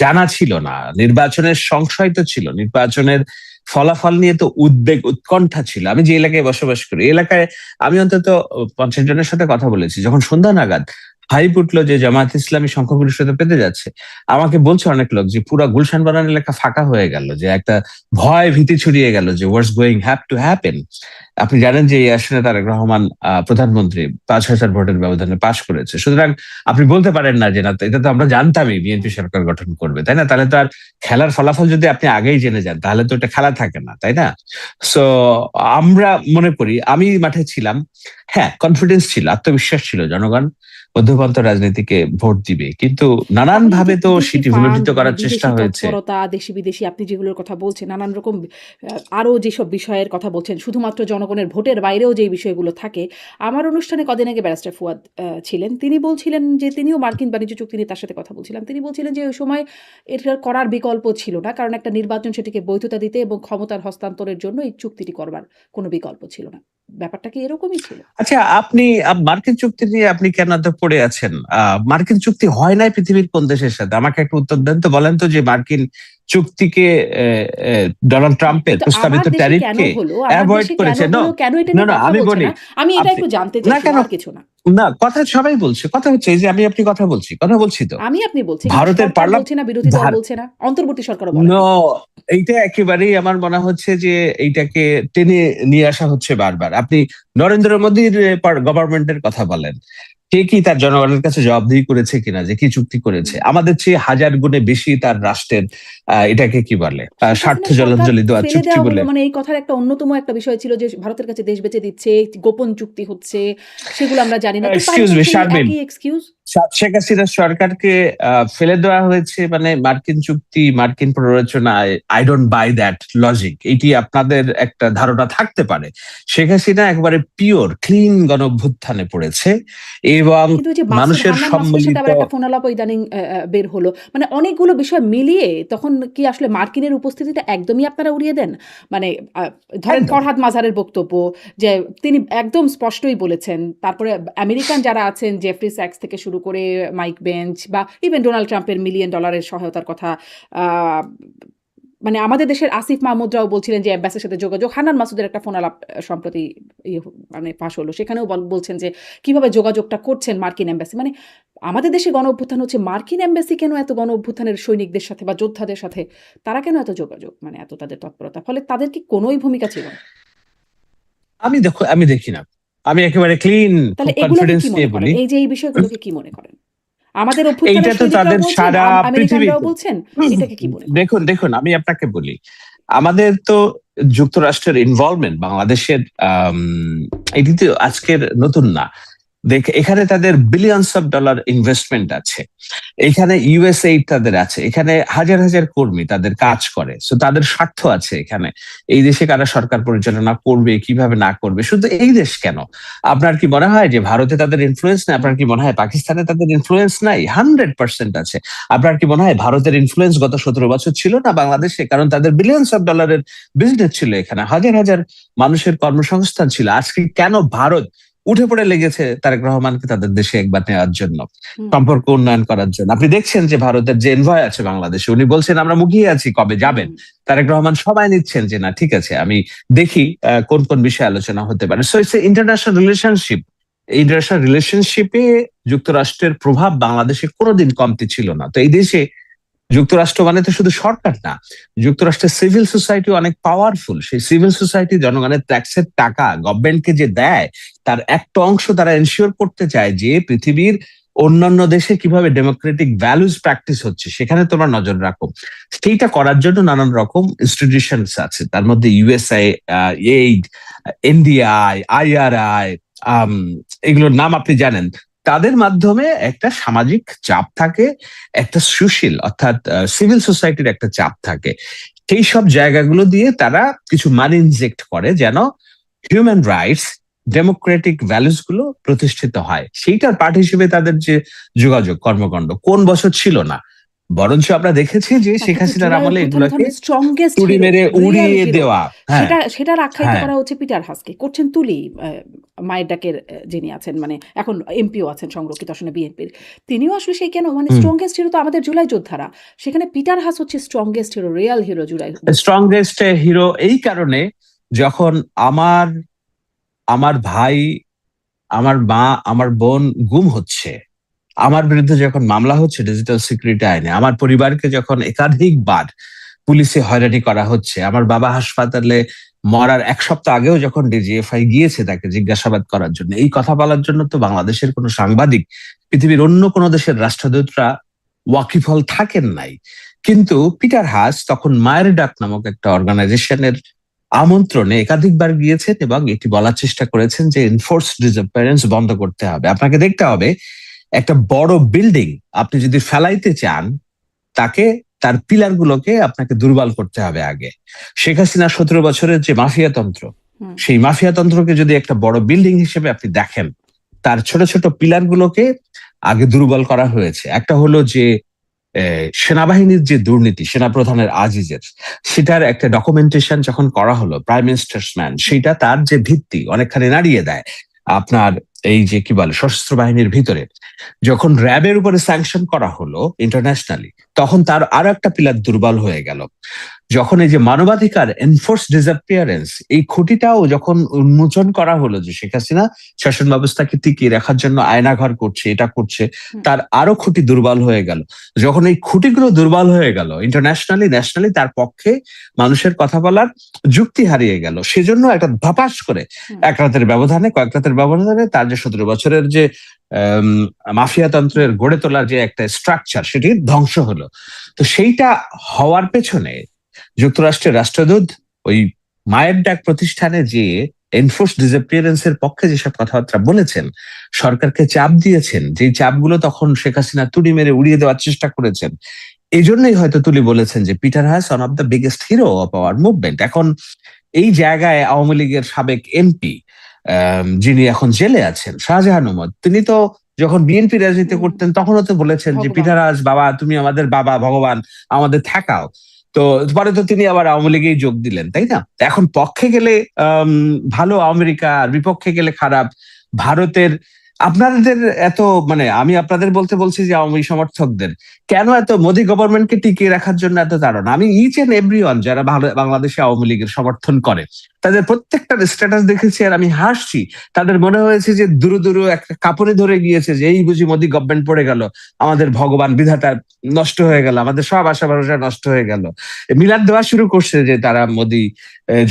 জানা ছিল না। নির্বাচনের সংশয় তো ছিল, নির্বাচনের ফলাফল নিয়ে তো উদ্বেগ উৎকণ্ঠা ছিল। আমি যে এলাকায় বসবাস করি, এই এলাকায় আমি অন্তত 50 জনের সাথে কথা বলেছি। যখন সন্ধ্যা নাগাদ হাইপ উঠলো যে জামায়াত ইসলামী সংখ্যাগরিষ্ঠতা পেতে যাচ্ছে, আমাকে বলছে অনেক লোক যে পুরা গুলশান বানান এলাকা ফাঁকা হয়ে গেল, যে একটা ভয় ভীতি ছড়িয়ে গেল যে what's going have to happen. আপনি জানেন যে এই আসনে তারেক রহমান প্রধানমন্ত্রী 5,000 ভোটের ব্যবধানে পাশ করেছে। সুতরাং আপনি বলতে পারেন না যে না, এটা তো আমরা জানতামই বিএনপি সরকার গঠন করবে, তাই না? তাহলে তো আর খেলার ফলাফল যদি আপনি আগেই জেনে যান তাহলে তো এটা খেলা থাকে না, তাই না? সো আমরা মনে করি, আমি মাঠে ছিলাম, হ্যাঁ কনফিডেন্স ছিল, আত্মবিশ্বাস ছিল জনগণ মধ্যপন্থী রাজনীতিকে ভোট দিবে, কিন্তু নানান তাহলে এই যে ভাবে তো বিদেশি সেটি ফান্ড বিলোপিত মানে করার চেষ্টা বিদেশি হয়েছে। তৎপরতা, দেশি বিদেশি আপনি যেগুলোর কথা বলছেন, নানান রকম আরো যেসব বিষয়ের কথা বলছেন, শুধুমাত্র জনগণের ভোটের বাইরেও যে বিষয়গুলো থাকে। আমার অনুষ্ঠানে কদিন আগে ব্যারিস্টার ফুয়াদ ছিলেন। তিনি বলছিলেন যে তিনিও মার্কিন বাণিজ্য চুক্তি নিয়ে তার সাথে কথা বলছিলাম। তিনি বলছিলেন যে ওই সময় এটার করার বিকল্প ছিল না। কারণ একটা নির্বাচন সেটিকে বৈধতা দিতে এবং ক্ষমতার হস্তান্তরের জন্য এই চুক্তিটি করবার কোনো বিকল্প ছিল না। ব্যাপারটা কি এরকমই ছিল? আচ্ছা, আপনি মার্কিন চুক্তি নিয়ে আপনি কেন এত পড়ে আছেন? মার্কিন চুক্তি হয় নাই পৃথিবীর কোন দেশের সাথে? আমাকে একটা উত্তর দেন তো, বলেন তো যে মার্কিন চুক্তিকে ডোনাল্ড ট্রাম্পের কিন্তু প্রস্তাবিত ট্যারিফকে আমার অ্যাভয়েড দেশে কেন করেছে। হলো, কেন এটা না নিয়ে না, কথা আমি বলছে বলি, না? আমি এটা আপনি একটু জানতে না কেন, চাইছিলাম, আর কিছু না। না কথা সবাই বলছে, কথা হচ্ছে এই যে আমি আপনি কথা বলছি, কথা বলছি তো আপনি বলছি, কিন্তু ভারতের সরকার বলছে না, বিরোধী দল বলছে না, অন্তর্বর্তী সরকারও বলে নো, নাই। এইটা একেবারেই আমার মনে হচ্ছে যে এইটাকে টেনে নিয়ে আসা হচ্ছে বারবার। আপনি নরেন্দ্র মোদীর গভর্নমেন্টের কথা বলেন, কে কি তার জনগণের কাছে জবাবদিহি করেছে কিনা যে কি চুক্তি করেছে? আমাদের চেয়ে হাজার গুণে বেশি তার রাষ্ট্রের এটাকে কি বলে শেখ স্বার্থ হাসিনার সরকার জলাঞ্জলি দেওয়ার ফেলে চুক্তি দেওয়া হলো, বলে। মানে এই কথার একটা অন্যতম একটা বিষয় ছিল যে ভারতের কাছে দেশ বেচে দিচ্ছে, গোপন চুক্তি হচ্ছে, সেগুলো আমরা জানি না। তো তাই এক্সকিউজ তো মি সেই শারমিন, একই এক্সকিউজ। শেখ হাসিনার সরকারকে ফেলে দেওয়া হয়েছে মানে মার্কিন চুক্তি, মার্কিন প্ররোচনা, I don't buy that logic. এটি আপনাদের একটা ধারণা থাকতে পারে। শেখ হাসিনা একবারে পিওর ক্লিন গণ অভ্যুত্থানে পড়েছে এবং কিন্তু ওই যে মাসুদ, মানুষের হান্নান মাসুদের সাথে সম্মিলিত। আবার একটা ফোনালাপ ইদানিং বের হলো। মানে অনেকগুলো বিষয় মিলিয়ে তখন কি আসলে মার্কিনের উপস্থিতিটা একদমই আপনারা উড়িয়ে দেন? মানে আ ধরেন একদম ফরহাদ মাজারের বক্তব্য, যে তিনি একদম স্পষ্টই বলেছেন। তারপরে আমেরিকান যারা আছেন, জেফরি স্যাক্স থেকে শুরু করে মাইক বেঞ্চ বা ইভেন ডোনাল্ড ট্রাম্পের $1 মিলিয়ন সহায়তার কথা। আ মানে আমাদের দেশের আসিফ মাহমুদরাও বলছিলেন যে এম্বাসির সাথে যোগাযোগ। হান্নান মাসুদের একটা ফোনালাপ সম্প্রতি মানে ফাঁস হলো। সেখানেও বলছেন যে কিভাবে যোগাযোগটা করছেন মার্কিন এম্বাসি। মানে আমাদের দেশে গণ অভ্যুত্থান হচ্ছে, মার্কিন এম্বাসি কেন এত গণ অভ্যুত্থানের সৈনিকদের সাথে বা যোদ্ধাদের সাথে তারা কেন এত যোগাযোগ? মানে এত তাদের তৎপরতা। ফলে তাদের কি কোনোই ভূমিকা ছিল না? আমি দেখি না, আমি একেবারে ক্লিন তাহলে খুব এগুলোকে কনফিডেন্স কি মনে নিয়ে করেন? বলি। এই যে এই বিষয়গুলোকে কি মনে করেন? আমাদের এইটা অভ্যুত্থানের তো সৈনিকরাও তাদের বলছেন, সারা আমেরিকানরাও পৃথিবীতে। বলছেন। এটাকে কি মনে করেন? দেখুন দেখুন, আমি আপনাকে বলি, আমাদের তো যুক্তরাষ্ট্রের ইনভলভমেন্ট বাংলাদেশের এটি তো আজকের নতুন না। এখানে তাদের বিলিয়নস অফ ডলার ইনভেস্টমেন্ট আছে, এখানে ইউএসএইড তাদের আছে, এখানে হাজার হাজার কর্মী তাদের কাজ করে, সো তাদের স্বার্থ আছে এখানে। এই দেশে কারা সরকার পরিচালনা করবে, কিভাবে না করবে, শুধু এই দেশ কেন, আপনার কি মনে হয় যে ভারতে তাদের ইনফ্লুয়েন্স নেই? আপনার কি মনে হয় পাকিস্তানে তাদের ইনফ্লুয়েন্স নাই? 100% আছে। আপনার কি মনে হয় ভারতের ইনফ্লুয়েন্স গত 17 বছর ছিল না বাংলাদেশে? কারণ তাদের বিলিয়নস অফ ডলারের বিজনেস ছিল এখানে, হাজার হাজার মানুষের কর্মসংস্থান ছিল। আজকে কেন ভারত উঠে পড়ে লেগেছে তারেক রহমানকে তাদের দেশে একবার নেওয়ার জন্য, হুম, সম্পর্ক উন্নয়ন করার জন্য? আপনি দেখছেন যে ভারতের যে এনভয় আছে বাংলাদেশে, উনি বলছেন আমরা মুখিয়ে আছি কবে যাবেন। হুম। তারেক রহমান সবাই নিচ্ছেন যে না ঠিক আছে, আমি দেখি কোন কোন বিষয়ে আলোচনা হতে পারে। So it's international relationship. International রিলেশনশিপে যুক্তরাষ্ট্রের প্রভাব বাংলাদেশে কোনোদিন কমতি ছিল না। তো এই দেশে যুক্তরাষ্ট্র মানে তো শুধু সরকার না, যুক্তরাষ্ট্রের সিভিল সোসাইটি অনেক পাওয়ারফুল। সেই সিভিল সোসাইটি জনগণের ট্যাক্সের টাকা গভর্নমেন্টকে যে দেয়, তার একটা অংশ তারা এনশিওর করতে চায় যে পৃথিবীর অন্যান্য দেশে কিভাবে ডেমোক্রেটিক ভ্যালুজ প্র্যাকটিস হচ্ছে সেখানে তোমরা নজর রাখো। সেইটা করার জন্য নানান রকম ইনস্টিটিউশনস আছে, তার মধ্যে ইউএসআই, এইড, এনডিআই, আইআরআই, এগুলোর নাম আপনি জানেন। তাদের মাধ্যমে একটা সামাজিক চাপ থাকে, একটা সুশীল অর্থাৎ সিভিল সোসাইটির একটা চাপ থাকে। সেই সব জায়গাগুলো দিয়ে তারা কিছু মানি ইনজেক্ট করে যেন হিউম্যান রাইটস, ডেমোক্রেটিক ভ্যালুস গুলো প্রতিষ্ঠিত হয়। সেইটার পার্ট হিসেবে তাদের যে যোগাযোগ কর্মকাণ্ড কোন বছর ছিল না। বরঞ্চ আমরা দেখেছি যে না, শেখ কিন্তু হাসিনার জুলাই আমলে অভ্যুত্থানের এগুলোকে তখন স্ট্রংগেস্ট তুড়ি হিরো, মেরে রিয়াল উড়িয়ে হিরো, দেওয়া। হ্যাঁ, সেটার আখ্যায়িত হ্যাঁ। করা হচ্ছে পিটার হাসকে। করছেন তুলি, মায়ের ডাকের যিনি আছেন, মানে এখন এমপিও আছেন সংরক্ষিত আসনে বিএনপির। তিনিও আসলে সেই কেন মানে হুম। স্ট্রংগেস্ট হিরো তো আমাদের জুলাই যোদ্ধারা। সেখানে পিটার হাস হচ্ছে স্ট্রংগেস্ট হিরো, রিয়াল হিরো জুলাই অভ্যুত্থানের। স্ট্রংগেস্ট হিরো এই কারণে, যখন আমার আমার ভাই, আমার মা, আমার বোন গুম হচ্ছে, আমার বিরুদ্ধে যখন মামলা হচ্ছে ডিজিটাল সিকিউরিটি আইনে, আমার পরিবারকে যখন একাধিকবার পুলিশে হয়রানি করা হচ্ছে, আমার বাবা হাসপাতালে মরার 1 সপ্তাহ আগেও যখন ডিজিএফআই গিয়েছে তাকে জিজ্ঞাসাবাদ করার জন্য, এই কথা বলার জন্য তো বাংলাদেশের কোনো সাংবাদিক, পৃথিবীর অন্য কোনো দেশের রাষ্ট্রদূতরা ওয়াকিফল থাকেন নাই। কিন্তু পিটার হাস তখন মায়ের ডাক নামক একটা অর্গানাইজেশনের আমন্ত্রণে একাধিকবার গিয়েছেন এবং এটি বলার চেষ্টা করেছেন যে এনফোর্সড ডিসঅ্যাপিয়ারেন্স বন্ধ করতে হবে। আপনাকে দেখতে হবে, একটা বড় বিল্ডিং আপনি যদি ফেলাইতে চান, তাকে, তার পিলার গুলোকে আপনাকে দুর্বল করতে হবে আগে। শেখ হাসিনা 17 বছরের যে মাফিয়াতন্ত্র, হুম। সেই মাফিয়াতন্ত্রকে যদি একটা বড় বিল্ডিং হিসেবে আপনি দেখেন, তার ছোট ছোট পিলার গুলোকে আগে দুর্বল করা হয়েছে। একটা হলো যে সেনাবাহিনীর যে দুর্নীতি, সেনাপ্রধানের আজিজের, সেটার একটা ডকুমেন্টেশন যখন করা হলো, প্রাইম মিনিস্টার্স ম্যান, সেটা তার যে ভিত্তি অনেকখানি নাড়িয়ে দেয়। আপনার এই যে কি বলে সশস্ত্র বাহিনীর ভিতরে যখন র্যাবের উপরে স্যাংশন করা হলো ইন্টারন্যাশনালি, তখন তার আরো একটা পিলার দুর্বল হয়ে গেল। যখন এই যে মানবাধিকার, এনফোর্স ডিসঅ্যাপিয়ারেন্স, এই খুঁটিটাও যখন উন্মোচন করা হলো যে শেখ হাসিনা শাসন ব্যবস্থাকে টিকিয়ে রাখার জন্য আয়নাঘর করছে, এটা করছে, তার আরো খুঁটি দুর্বল হয়ে গেল। যখন এই খুঁটিগুলো দুর্বল হয়ে গেল, ইন্টারন্যাশনালি ন্যাশনালি তার পক্ষে মানুষের কথা বলার যুক্তি হারিয়ে গেল। সেজন্য একটা ধপাস করে এক রাতের ব্যবধানে, কয়েক রাতের ব্যবধানে তার যে 17 বছরের যে মাফিয়াতন্ত্রের গড়ে তোলার যে একটা স্ট্রাকচার, সেটি ধ্বংস হলো। তো সেইটা হওয়ার পেছনে যুক্তরাষ্ট্রের রাষ্ট্রদূত ওই মায়ের ডাক প্রতিষ্ঠানে যে এনফোর্স ডিসঅ্যাপিয়ারেন্স এর পক্ষে যেসব কথাবার্তা বলেছেন, সরকারকে চাপ দিয়েছেন, যে চাপগুলো তখন শেখ হাসিনা তুড়ি মেরে উড়িয়ে দেওয়ার চেষ্টা করেছেন। এই জন্যই হয়তো তুলি বলেছেন যে Peter Haas one of the biggest hero of our movement. এখন এই জায়গায় আওয়ামী লীগের সাবেক এমপি, যিনি এখন জেলে আছেন, শাহজাহান ওমর, তিনি তো যখন বিএনপি রাজনীতি করতেন তখনও তো বলেছেন যে ভগবান। পিটার হাস বাবা, তুমি আমাদের বাবা, ভগবান, আমাদের থাকাও। তো পরে তো তিনি আবার আওয়ামী লীগেই যোগ দিলেন, তাই না? তো এখন পক্ষে গেলে ভালো আমেরিকা, আর বিপক্ষে গেলে খারাপ ভারতের। আপনাদের এত, মানে আমি আপনাদের বলতে বলছি যে আওয়ামী সমর্থকদের কেন এত মোদী গভর্নমেন্টকে টিকিয়ে রাখার জন্য এত তাড়না? আমি ইচ এন্ড এভরিওয়ান যারা বাংলাদেশে আওয়ামী লীগের সমর্থন করে, তাদের প্রত্যেকটা স্ট্যাটাস দেখেছি আর আমি হাসছি। তাদের মনে হয়েছে যে দুরু দুরু একটা কাপড়ে ধরে গিয়েছে, যে এই বুঝি মোদী গভর্নমেন্ট পড়ে গেল, আমাদের ভগবান বিধাতা নষ্ট হয়ে গেল, আমাদের সব আশা ভরসা নষ্ট হয়ে গেল। মিলাদ দেওয়া শুরু করছে যে তারা মোদী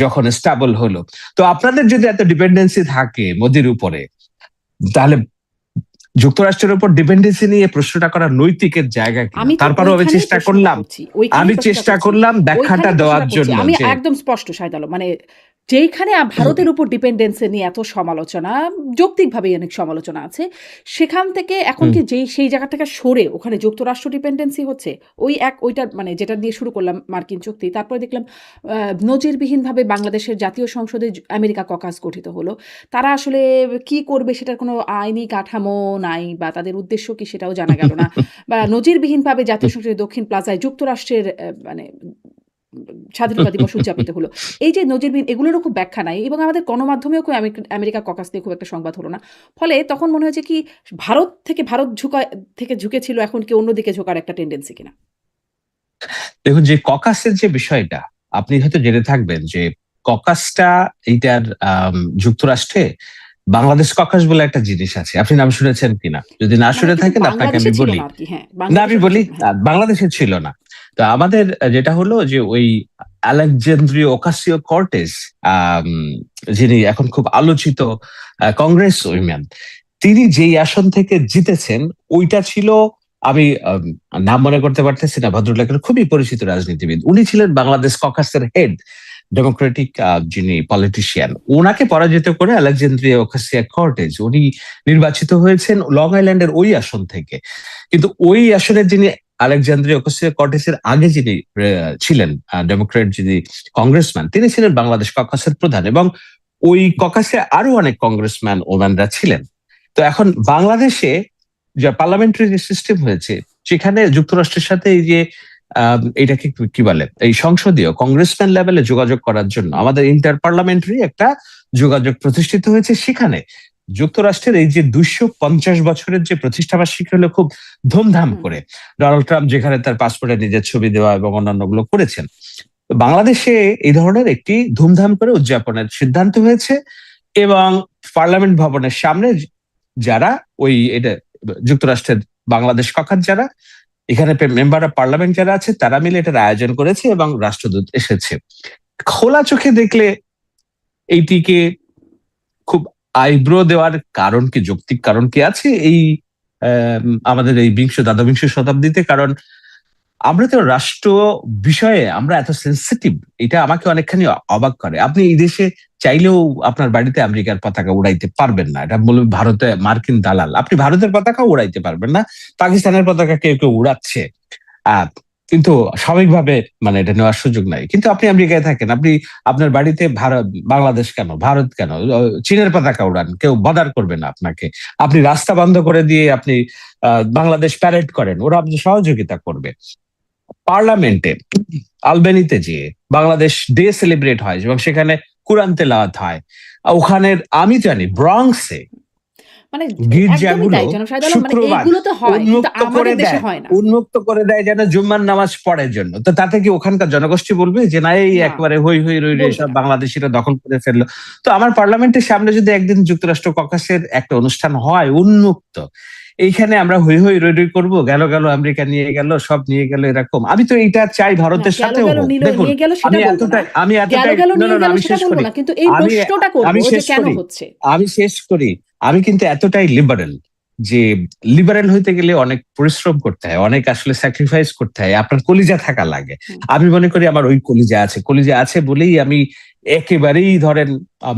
যখন স্টেবল হলো। তো আপনাদের যদি এত ডিপেন্ডেন্সি থাকে মোদির উপরে, তাহলে যুক্তরাষ্ট্রের উপর ডিপেন্ডেন্সি নিয়ে প্রশ্নটা করা নৈতিকের জায়গা কিনা? আমি তো তারপরও আমি ওইখানেই চেষ্টা প্রশ্নটা করলাম, করছি, ওইখানেই আমি প্রশ্নটা চেষ্টা করছি, করলাম ব্যাখ্যাটা ওইখানেই দেওয়ার প্রশ্নটা করছি। জন্য আমি যে একদম স্পষ্ট শাহেদ আলম, মানে যেইখানে ভারতের উপর ডিপেন্ডেন্সি নিয়ে এত সমালোচনা, যৌক্তিকভাবে অনেক সমালোচনা আছে, সেখান থেকে এখন কি সেই জায়গা থেকে সরে ওখানে যুক্তরাষ্ট্র ডিপেন্ডেন্সি হচ্ছে, ওইটা মানে যেটা দিয়ে শুরু করলাম মার্কিন চুক্তি, তারপরে দেখলাম নজিরবিহীনভাবে বাংলাদেশের জাতীয় সংসদে আমেরিকা ককাস গঠিত হলো। তারা আসলে কি করবে সেটার কোনো আইনি কাঠামো নাই, বা তাদের উদ্দেশ্য কি সেটাও জানা গেল না। বা নজিরবিহীনভাবে জাতীয় সংসদের দক্ষিণ প্লাজায় যুক্তরাষ্ট্রের মানে স্বাধীনতা দিবস উদযাপিত হলো। এই যে নজিরবিহীন, এগুলোরও খুব ব্যাখ্যা নাই, এবং আমাদের গণমাধ্যমেও খুব আমেরিকা ককাস নিয়ে খুব একটা সংবাদ হলো না। ফলে তখন মনে হয়েছে কি ভারত থেকে ঝুঁকেছিল, এখন কি অন্যদিকে ঝোঁকার একটা টেন্ডেন্সি কিনা। দেখুন, যে ককাসের যে বিষয়টা, আপনি হয়তো জেনে থাকবেন যে ককাসটা এইটার যুক্তরাষ্ট্রে বাংলাদেশ ককাস বলে একটা জিনিস আছে। আপনি নাম শুনেছেন কিনা? যদি না মানে শুনে কিন্তু থাকেন আপনাকে বাংলাদেশে আমি ছিল বলি। না আর কি। হ্যাঁ, না, আমি বাংলাদেশে বলি, ছিল না। হ্যাঁ। বাংলাদেশে ছিল না। তো আমাদের যেটা হলো যে ওই আলেকজান্দ্রিও ওকাসিও কর্টেস, যিনি এখন খুব আলোচিত কংগ্রেস উইমেন, তিনি যেই আসন থেকে জিতেছেন, ওইটা ছিল, আমি নাম মনে করতে পারতেছি না ভদ্রলোকের, খুবই পরিচিত রাজনীতিবিদ। উনি ছিলেন বাংলাদেশ ককাসের হেড, ডেমোক্রেটিক যিনি পলিটিশিয়ান। ওনাকে পরাজিত করে আলেকজান্দ্রিয়া ওকাসিয়া কর্টেজ উনি নির্বাচিত হয়েছেন লং আইল্যান্ডের ওই আসন থেকে। কিন্তু ওই আসনের যিনি আলেকজান্দ্রিয়া ওকাসিয়া কর্টেসের আগে যিনি ছিলেন ডেমোক্রেট যিনি কংগ্রেসম্যান, তিনি ছিলেন বাংলাদেশ ককাসের প্রধান, এবং ওই ককাসে আরো অনেক কংগ্রেসম্যান ওম্যানরা ছিলেন। তো এখন বাংলাদেশে যে পার্লামেন্টারি যে সিস্টেম হয়েছে, যেখানে যুক্তরাষ্ট্রের সাথে এই যে এটাকে কি বলে, এই সংসদীয় কংগ্রেসম্যান লেভেলে যোগাযোগ করার জন্য আমাদের ইন্টার পার্লামেন্টারি একটা যোগাযোগ প্রতিষ্ঠিত হয়েছে। সেখানে যুক্তরাষ্ট্রের এই যে 250 বছরের যে প্রতিষ্ঠাবার্ষিকী হলো খুব ধুমধাম করে, ডোনাল্ড ট্রাম্প যেখানে তার পাসপোর্টে নিজের ছবি দেওয়া এবং অন্যান্য গুলো করেছেন, বাংলাদেশে এই ধরনের একটি ধুমধাম করে উদযাপনের সিদ্ধান্ত হয়েছে। এবং পার্লামেন্ট ভবনের সামনে যারা ওই এটা যুক্তরাষ্ট্রের বাংলাদেশ কক্ষার যারা এখানে মেম্বার অফ পার্লামেন্ট যারা আছে তারা মিলে এটার আয়োজন করেছে এবং রাষ্ট্রদূত এসেছে। খোলা চোখে দেখলে এইটিকে খুব আইব্রো দেওয়ার কারণ কি, যৌক্তিক কারণ কি আছে এই আমাদের এই দ্বাদশ শতাব্দীতে? কারণ আমরা তো রাষ্ট্র বিষয়ে আমরা এত সেন্সিটিভ, এটা আমাকে অনেকখানি অবাক করে। আপনি এই দেশে চাইলেও আপনার বাড়িতে আমেরিকার পতাকা উড়াইতে পারবেন না, এটা বলবে ভারতে মার্কিন দালাল। আপনি ভারতের পতাকা উড়াইতে পারবেন না, পাকিস্তানের পতাকা কেউ কেউ উড়াচ্ছে, কিন্তু স্বাভাবিকভাবে মানে এটা নেওয়ার সুযোগ নাই। কিন্তু আপনি আমেরিকায় থাকেন, আপনি আপনার বাড়িতে বাংলাদেশ কেন, ভারত কেন, চীনের পতাকা উড়ান, কেউ বদার করবে না আপনাকে। আপনি রাস্তা বন্ধ করে দিয়ে আপনি বাংলাদেশ প্যারেড করেন, ওরা আপনি সহযোগিতা করবে। পার্লামেন্টে আলবেনিতে যে বাংলাদেশ ডে সেলিব্রেট হয় এবং সেখানে কুরআন তেলাওয়াত হয়, ওখানের আমি জানি ব্রঙ্কসে মানে একদমই গির্জাগুলো তাই জনাব শাহেদ আলম, মানে শুক্রবার এইগুলো তো হয় কিন্তু উন্মুক্ত করে আমাদের দেশে দেয়, হয় না। উন্মুক্ত করে দেয় যেন জুম্মার নামাজ পড়ার জন্য। তো তাতে কি ওখানকার জনগোষ্ঠী বলবে যে না এই না, একবারে হই হই রই রই বলবে সব না। বাংলাদেশিরা দখল করে ফেললো? তো আমার পার্লামেন্টের সামনে যদি একদিন যুক্তরাষ্ট্র ককাসের একটা অনুষ্ঠান হয় উন্মুক্ত, এইখানে আমরা হই হই রই রই করবো, গেল গেল আমেরিকা নিয়ে গেল, সব নিয়ে গেল, এরকম আমি তো এইটা চাই না, ভারতের গেল সাথেও গেল হোক। দেখুন নিয়ে গেল সেটা আমি বলবো না, গেল এতটাই গেল না নিয়ে না না, গেল আমি সেটা শেষ বলবো করি, না, কিন্তু এই আমি প্রশ্নটা করবো আমি যে শেষ কেন করি, হচ্ছে। আমি শেষ করি। আমি কিন্তু এতটাই লিবারেল যে লিবারেল হইতে গেলে অনেক পরিশ্রম করতে হয়, অনেক আসলে স্যাক্রিফাইস করতে হয়, আপনার কলিজা থাকা লাগে। আমি মনে করি আমার ওই কলিজা আছে বলেই আমি একেবারেই ধরেন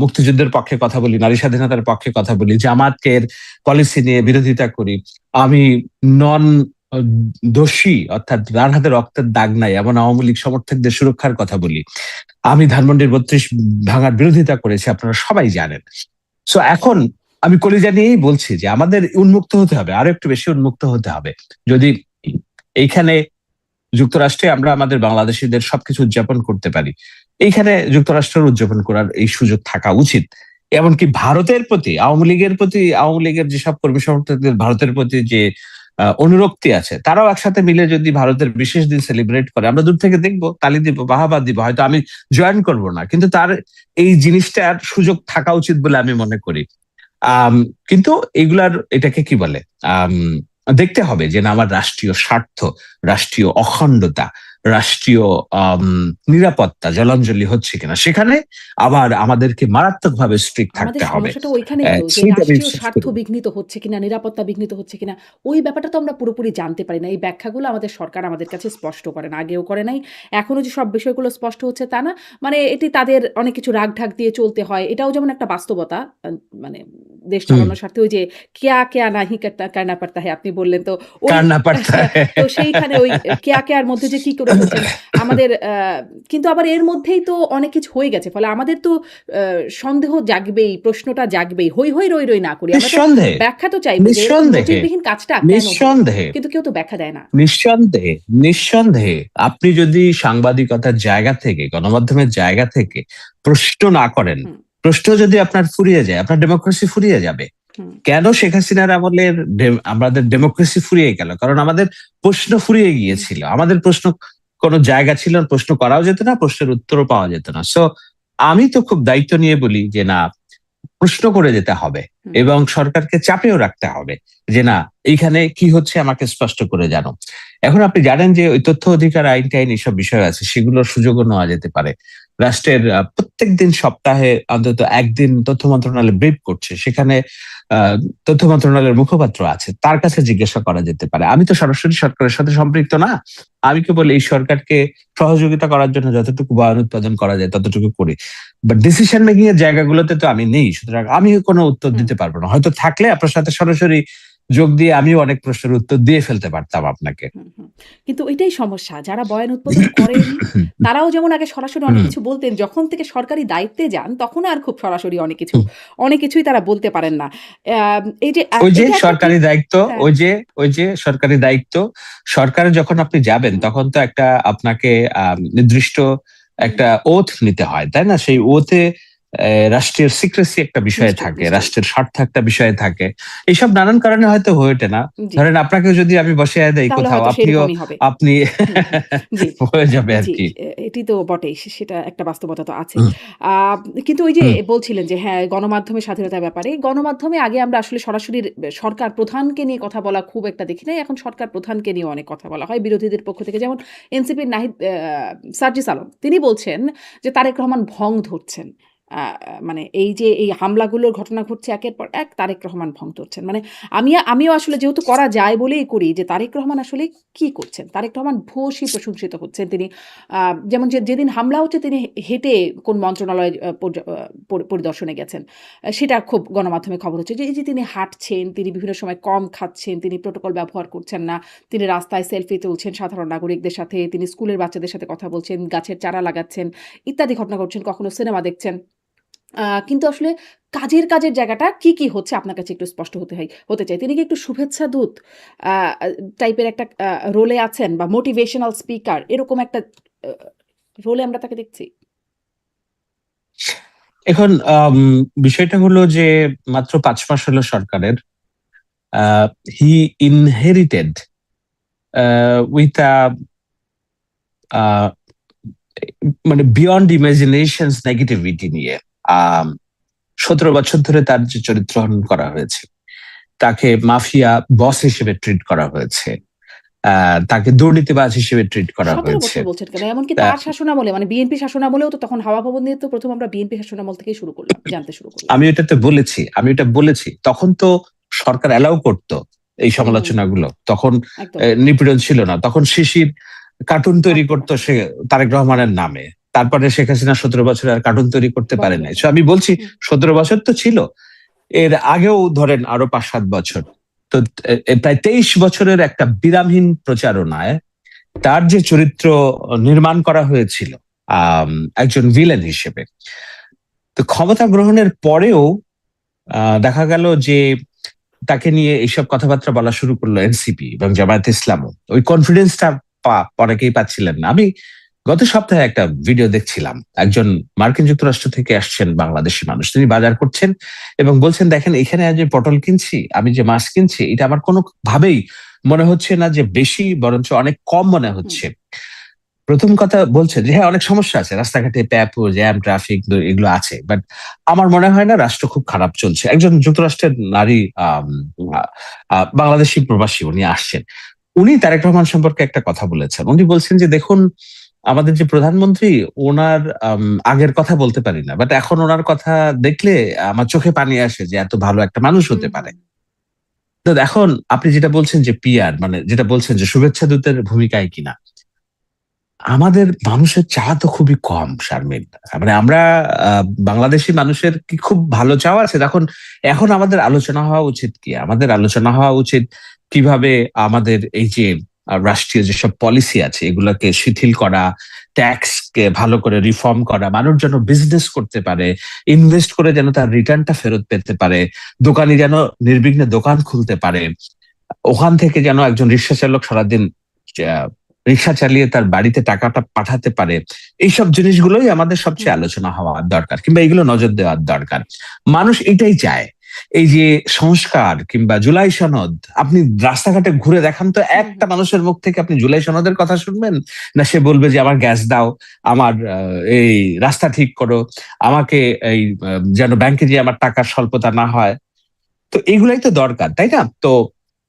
মুক্তিযুদ্ধের পক্ষে কথা বলি, নারী স্বাধীনতার পক্ষে কথা বলি, জামাতের পলিসি নিয়ে বিরোধিতা করি। আমি নন দোষী অর্থাৎ যার হাতে রক্তের দাগ নাই এমন আওয়ামী লীগ সমর্থকদের সুরক্ষার কথা বলি। আমি ধানমন্ডির 32 ভাঙার বিরোধিতা করেছি, আপনারা সবাই জানেন। সো এখন আমি কলিজা নিয়েই বলছি যে আমাদের উন্মুক্ত হতে হবে, আরো একটু বেশি উন্মুক্ত হতে হবে। যদি এইখানে যুক্তরাষ্ট্রে আমরা আমাদের বাংলাদেশিদের সবকিছু উদযাপন করতে পারি, এইখানে যুক্তরাষ্ট্রের উদযাপন করার এই সুযোগ থাকা উচিত। এমনকি ভারতের প্রতি, আওয়ামী লীগের যেসব কর্মী সমর্থকদের ভারতের প্রতি যে অনুরক্তি আছে, তারাও একসাথে মিলে যদি ভারতের বিশেষ দিন সেলিব্রেট করে, আমরা দূর থেকে দেখবো, তালি দিব, বাহাবা দিব, হয়তো আমি জয়েন করব না, কিন্তু তার এই জিনিসটার সুযোগ থাকা উচিত বলে আমি মনে করি। কিন্তু এগুলার এটাকে কি বলে, দেখতে হবে যে না আমার রাষ্ট্রীয় স্বার্থ, রাষ্ট্রীয় অখণ্ডতা, রাষ্ট্রীয় নিরাপত্তা জলাঞ্জলি হচ্ছে কিনা, সেখানে আবার আমাদেরকে মারাত্মকভাবে স্ট্রিক্ট আমাদের থাকতে হবে। সমস্যাটা ওইখানেই তো, যে সেইটা রাষ্ট্রীয় বিশ্বাস স্বার্থ করি। বিঘ্নিত হচ্ছে কিনা, নিরাপত্তা বিঘ্নিত হচ্ছে কিনা, ওই ব্যাপারটা তো আমরা পুরোপুরি জানতে পারি না। এই ব্যাখ্যাগুলো আমাদের সরকার আমাদের কাছে স্পষ্ট করে না, আগেও করে নাই, এখনো যে সব বিষয়গুলো স্পষ্ট হচ্ছে তা না। মানে এটি তাদের অনেক কিছু রাগ ঢাক দিয়ে চলতে হয়, এটাও যেমন একটা বাস্তবতা। মানে দেশ চালানোর স্বার্থে ওই যে কেয়া কেয়া নাহি করনা পারতা হ্যায়, আপনি বললেন তো ওই কান্না পাড়তা তো সেইখানে ওই কেয়া কেয়ার মধ্যে যে কি করে ফেলছেন আমাদের, কিন্তু আবার এর মধ্যেই তো অনেক কিছু হয়ে গেছে, ফলে আমাদের তো সন্দেহ জাগবেই, প্রশ্নটা জাগবেই। হই হই রই রই না করি, আমরা তো নিঃসন্দেহে, ব্যাখ্যা তো চাইবো যে এরকম নিঃসন্দেহে, নজিরবিহীন কাজটা কেন হলো, নিঃসন্দেহে, কিন্তু কেউ তো ব্যাখ্যা দেয় না। নিঃসন্দেহে, নিঃসন্দেহে আপনি যদি সাংবাদিকতার জায়গা থেকে, গণমাধ্যমের জায়গা থেকে প্রশ্ন না করেন, হুম, প্রশ্ন যদি আপনার ফুরিয়ে যায়, আপনার ডেমোক্রেসি ফুরিয়ে যাবে। হুম, কেন শেখ হাসিনার আমলের আমাদের ডেমোক্রেসি ফুরিয়ে গেল? কারণ আমাদের প্রশ্ন ফুরিয়ে গিয়েছিল, আমাদের প্রশ্ন কোনো জায়গা ছিল না, প্রশ্ন করাও যেত না, প্রশ্নের উত্তরও পাওয়া যেত না। সো আমি তো খুব দায়িত্ব নিয়ে বলি যে না, প্রশ্ন করে যেতে হবে হুম। এবং সরকারকে চাপেও রাখতে হবে যে না, এইখানে কি হচ্ছে আমাকে স্পষ্ট করে জানো। এখন আপনি জানেন যে ওই তথ্য অধিকার আইন টাইন এইসব বিষয় আছে, সেগুলোর সুযোগও নেওয়া যেতে পারে। রাষ্ট্রের প্রত্যেকদিন সপ্তাহে অন্তত একদিন তথ্য মন্ত্রণালয় ব্রিফ করছে, সেখানে তথ্য মন্ত্রণালয়ের মুখপাত্র আছে, তার কাছে জিজ্ঞাসা করা যেতে পারে। আমি তো সরাসরি সরকারের সাথে সম্পৃক্ত না, আমি কেবল এই সরকারকে সহযোগিতা করার জন্য যতটুকু বয়ান উৎপাদন করা যায় ততটুকু করি, বাট ডিসিশন মেকিং এর জায়গাগুলোতে তো আমি নেই, সুতরাং আমি কোনো উত্তর দিতে পারবো না। হয়তো থাকলে আপনার সাথে সরাসরি যোগ দিয়ে আমিও অনেক প্রশ্নের উত্তর দিয়ে ফেলতে পারতাম আপনাকে। হুম, হুম। কিন্তু এটাই সমস্যা। যারা বয়ান উদ্বোধন করেন, তারাও যেমন আগে সরাসরি অনেক হুম। কিছু বলতেন, যখন থেকে সরকারি দায়িত্বে যান, তখন আর খুব সরাসরি অনেক কিছুই তারা বলতে পারেন না। এই যে ওই যে এটা একটা ঠিক সরকারি দায়িত্ব, হ্যাঁ, ওই যে সরকারি দায়িত্ব, সরকারে যখন আপনি যাবেন হুম, তখন তো একটা আপনাকে নির্দিষ্ট হুম, একটা ওথ নিতে হয়, তাই না? সেই ওথে রাষ্ট্রের সিক্রেসি একটা বিষয় নিশ্চয়ই, থাকে, নিশ্চয়ই। রাষ্ট্রের স্বার্থ একটা বিষয় থাকে। এইসব নানান কারণে হয়তো হয়ে ওঠে না। জি। ধরেন আপনাকে যদি আমি বসিয়ে দেই তাহলে কোথাও, হয়তো আপনিও সেরকমই হবে। আপনি হুম, হুম। জি, হয়ে যাবে আর জি, কি। এটি তো বটেই। সেটা একটা বাস্তবতা তো আছেই। হুম, আ কিন্তু ওই যে হুম, বলছিলেন যে হ্যাঁ, গণমাধ্যমের স্বাধীনতার ব্যাপারে। গণমাধ্যমে আগে আমরা আসলে সরাসরি সরকার প্রধানকে নিয়ে কথা বলা খুব একটা দেখি নাই। এখন সরকার প্রধানকে নিয়েও অনেক কথা বলা হয় বিরোধীদের পক্ষ থেকে। যেমন এনসিপির নাহিদ সার্জিস আলম তিনি বলছেন যে তারেক রহমান ভং ধরছেন। আ মানে এই যে এই হামলাগুলোর ঘটনা ঘটছে একের পর এক তারেক রহমান ভং ধরছেন। মানে আমিও আসলে যেহেতু করা যায় বলেই করি যে তারেক রহমান আসলে কি করছেন? তারেক রহমান ভূয়সী প্রশংসিত হচ্ছেন। তিনি আ যেমন যেদিন হামলা হচ্ছে তিনি হেঁটে কোন মন্ত্রণালয় পরিদর্শনে গেছেন। সেটা খুব গণমাধ্যমে খবর হচ্ছে যে এই যে তিনি হাঁটছেন, তিনি বিভিন্ন সময় কম খাচ্ছেন, তিনি প্রোটোকল ব্যবহার করছেন না। তিনি রাস্তায় সেলফি তুলছেন সাধারণ নাগরিকদের সাথে, তিনি স্কুলের বাচ্চাদের সাথে কথা বলছেন, গাছের চারা লাগাচ্ছেন, ইত্যাদি ঘটনা ঘটছেন, কখনো সিনেমা দেখছেন। কিন্তু আসলে কাজের জায়গাটা কি হচ্ছে আপনার কাছে একটু স্পষ্ট হতে চাই। তিনি কি একটু শুভেচ্ছা দূত আ আ টাইপের একটা রোলে আছেন বা মোটিভেশনাল স্পিকার এরকম একটা আ রোলে আমরা তাকে দেখছি? এখন বিষয়টা হলো যে মাত্র ৫ মাস হলো সরকারের। হি ইনহেরিটেড উইথ আ মানে বিয়ন্ড ইমাজিনেশনস নেগেটিভিটি নিয়ে। আম ১৭ বছর ধরে তার যে চরিত্র হনন করা হয়েছে, তাকে মাফিয়া বস হিসেবে ট্রিট করা হয়েছে। তাকে দুর্নীতিবাজ হিসেবে ট্রিট করা ১৭ হয়েছে। বছর বলছেন কেন? এমনকি তা তার শাসনামলে মানে বিএনপি শাসনামলেও তো তখন হাওয়া ভবন নিয়ে তো ১ম আমরা বিএনপি শাসনামল থেকেই জানতে শুরু করলাম। আমি এটা বলেছি। তখন তো সরকার অ্যালাউ করত এই হুম, হুম, সমালোচনাগুলো। তখন একদম। নিপীড়ন ছিল না। তখন শিশির কার্টুন তৈরি পারত না। করত সে তারেক রহমানের নামে। তারপরে শেখ হাসিনা ১৭ বছরে আর কার্টুন তৈরি করতে পারে বদলায় নাই। সো নাই। আমি বলছি হুম, ১৭ বছর তো ছিল। এর আগেও ধরেন আরো ৫-৭ বছর। তো প্রায় ২৩ বছরের একটা বিরামহীন প্রচারণায় তার যে চরিত্র নির্মাণ করা হয়েছিল আম একজন ভিলেন হিসেবে। তো ক্ষমতা গ্রহণের পরেও দেখা গেল যে তাকে নিয়ে এইসব কথাবার্তা বলা শুরু করলো এনসিপি এবং জামায়াতে ইসলামও। ওই কনফিডেন্সটা অনেকেই পাচ্ছিলেন না। আমি গত সপ্তাহে একটা ভিডিও দেখছিলাম। একজন মার্কিন যুক্তরাষ্ট্র থেকে আসছেন বাংলাদেশি মানুষ। তিনি বাজার করছেন এবং বলছেন, দেখেন এখানে যে পটল কিনছি, আমি যে মাছ কিনছি, এটা আমার কোনো ভাবেই মনে হচ্ছে না যে বেশি, বরঞ্চ অনেক কম মনে হুম, হচ্ছে। প্রথম কথা বলছে যে হ্যাঁ, অনেক সমস্যা আছে। রাস্তাঘাটে প্যাপো, জ্যাম, ট্রাফিক এগুলো আছে। বাট আমার মনে হয় না রাষ্ট্র খুব খারাপ চলছে। একজন যুক্তরাষ্ট্রের নারী আ আ বাংলাদেশী প্রবাসী উনি আসছেন। উনি তারেক রহমান সম্পর্কে একটা কথা বলেছেন। উনি বলছেন যে দেখুন, আমাদের যে প্রধানমন্ত্রী ওনার আগের কথা বলতে পারি না। বাট এখন ওনার কথা দেখলে আমার চোখে পানি আসে যে এত ভালো একটা মানুষ হুম, হতে হুম, পারে। তো এখন আপনি যেটা বলছেন যে পিআর মানে যেটা বলছেন যে শুভেচ্ছা দূতের ভূমিকায় কিনা। আমাদের মানুষের চাওয়া তো খুবই কম, শারমিন। মানে আমরা বাংলাদেশী মানুষের কি খুব ভালো চাওয়া আছে? এখন আমাদের আলোচনা হওয়া উচিত কি? আমাদের আলোচনা হওয়া উচিত কিভাবে আমাদের এই যে রাষ্ট্রীয় যেসব পলিসি আছে এগুলোকে শিথিল করা, ট্যাক্স কে ভালো করে রিফর্ম করা, মানুষ যেন বিজনেস করতে পারে, ইনভেস্ট করে যেন তার রিটার্নটা ফেরত পেতে পারে, দোকানি যেন নির্বিঘ্নে দোকান খুলতে পারে, ওখান থেকে যেন একজন রিক্সা চালক সারাদিন রিক্সা চালিয়ে তার বাড়িতে টাকাটা পাঠাতে পারে। এইসব জিনিসগুলোই আমাদের সবচেয়ে হুম, আলোচনা হওয়া দরকার, কিংবা এগুলো নজর দেওয়ার দরকার। মানুষ এটাই চায়। এই যে সংস্কার কিংবা জুলাই সনদ, আপনি রাস্তাঘাটে ঘুরে দেখান তো হুম, একটা হুম। মানুষের মুখ থেকে আপনি জুলাই সনদের কথা শুনবেন? না সে বলবে যে আমার গ্যাস দাও, আমার এই রাস্তা ঠিক করো, আমাকে এই যেন ব্যাংকে যে আমার টাকার স্বল্পতা না হয়। তো এগুলাই তো দরকার, তাই না? তো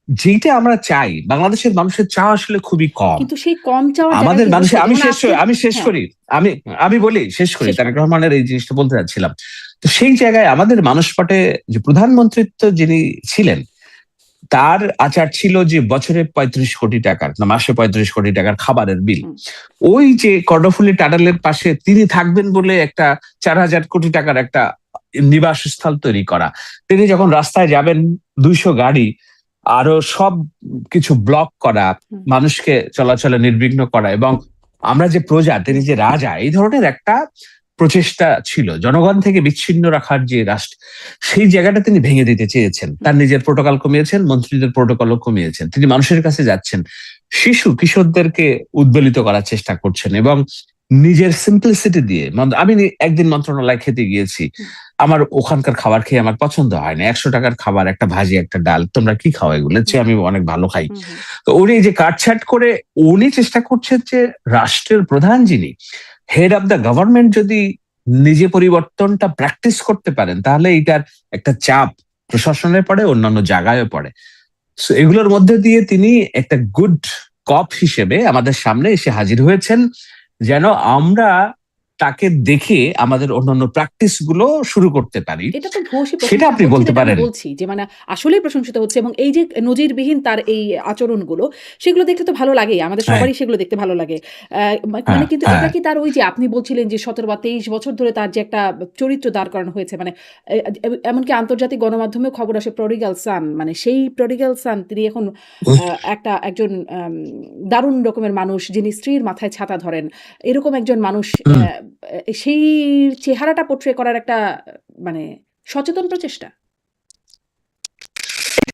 যেইটা আমরা চাই, বাংলাদেশের মানুষের চাওয়া আসলে খুবই কম। কিন্তু সেই কম চাওয়ার জায়গায় আমাদের কি হচ্ছে? মানুষের যেমন আজকে আমি শেষ হ্যাঁ, করি। আমি আমি বলি শেষ করি। শেষ তারেক করেন। রহমানের এই জিনিসটা বলতে চাচ্ছিলাম। তো সেই জায়গায় আমাদের মানসপটে যে প্রধানমন্ত্রিত্ব যিনি ছিলেন, তার আচার ছিল যে বছরে ৩৫ কোটি টাকার না মাসে ৩৫ কোটি টাকার খাবারের বিল। হুম, ওই যে কর্ণফুলী টানেলের পাশে তিনি থাকবেন বলে একটা ৪,০০০ কোটি টাকার একটা নিবাসস্থল তৈরি করা। তিনি যখন রাস্তায় যাবেন ২০০ গাড়ি আরো সব কিছু ব্লক করা, হুম, মানুষকে চলাচলে নির্বিঘ্ন করা, এবং আমরা যে প্রজা তিনি যে রাজা, এই ধরনের একটা প্রচেষ্টা ছিল জনগণ থেকে বিচ্ছিন্ন রাখার যে রাষ্ট্র, সেই জায়গাটা তিনি ভেঙে দিতে চেয়েছেন। তার নিজের প্রোটোকল কমিয়েছেন, মন্ত্রীদের প্রোটোকলও কমিয়েছেন, তিনি মানুষের কাছে যাচ্ছেন, শিশু কিশোরদেরকে উদ্বেলিত করার চেষ্টা করছেন, এবং নিজের সিম্পলিসিটি দিয়ে আমি একদিন মন্ত্রণালয় খেতে গিয়েছি, হুম, আমার ওখানকার খাবার খেয়ে আমার পছন্দ হয় না। 100 টাকার খাবার, একটা ভাজি, একটা ডাল, তোমরা কি খাও এগুলো? হুম, আমি অনেক ভালো খাই। হুম, হুম। তো উনি এই যে কাটছাট করে উনি চেষ্টা করছেন যে রাষ্ট্রের প্রধান যিনি হেড অফ দ্য গভর্নমেন্ট যদি নিজে পরিবর্তনটা প্র্যাকটিস করতে পারেন, তাহলে এটার একটা চাপ প্রশাসনে পড়ে, অন্যান্য জায়গায়ও পড়ে। সো এগুলোর মধ্যে দিয়ে তিনি একটা গুড কপ হিসেবে আমাদের সামনে এসে হাজির হয়েছেন, যেন আমরা তাকে দেখে আমাদের অন্যান্য প্র্যাকটিস গুলো শুরু করতে পারি। এটা তো ভূয়সী সেটা প্রশংসা আপনি হচ্ছে বলতে যেটা আমি পারেন। বলছি যে মানে আসলেই প্রশংসিত হচ্ছে এবং এই যে নজিরবিহীন তার এই আচরণগুলো সেগুলো দেখতে তো ভালো লাগেই। আমাদের হ্যাঁ, সবারই সেগুলো দেখতে ভালো লাগে। মানে হ্যাঁ, কিন্তু হ্যাঁ। এটা কি তার ওই যে আপনি বলছিলেন যে ১৭ বা ২৩ বছর ধরে তার যে একটা চরিত্র দাঁড় করানো হয়েছে মানে এ এমনকি আন্তর্জাতিক গণমাধ্যমেও খবর আসে প্রডিগাল সান মানে সেই প্রডিগাল সান তিনি এখন আ একজন দারুণ রকমের মানুষ যিনি স্ত্রীর মাথায় ছাতা ধরেন। এরকম একজন মানুষ হুম। সেই চেহারাটা পোর্ট্রে করার একটা মানে সচেতন প্রচেষ্টা?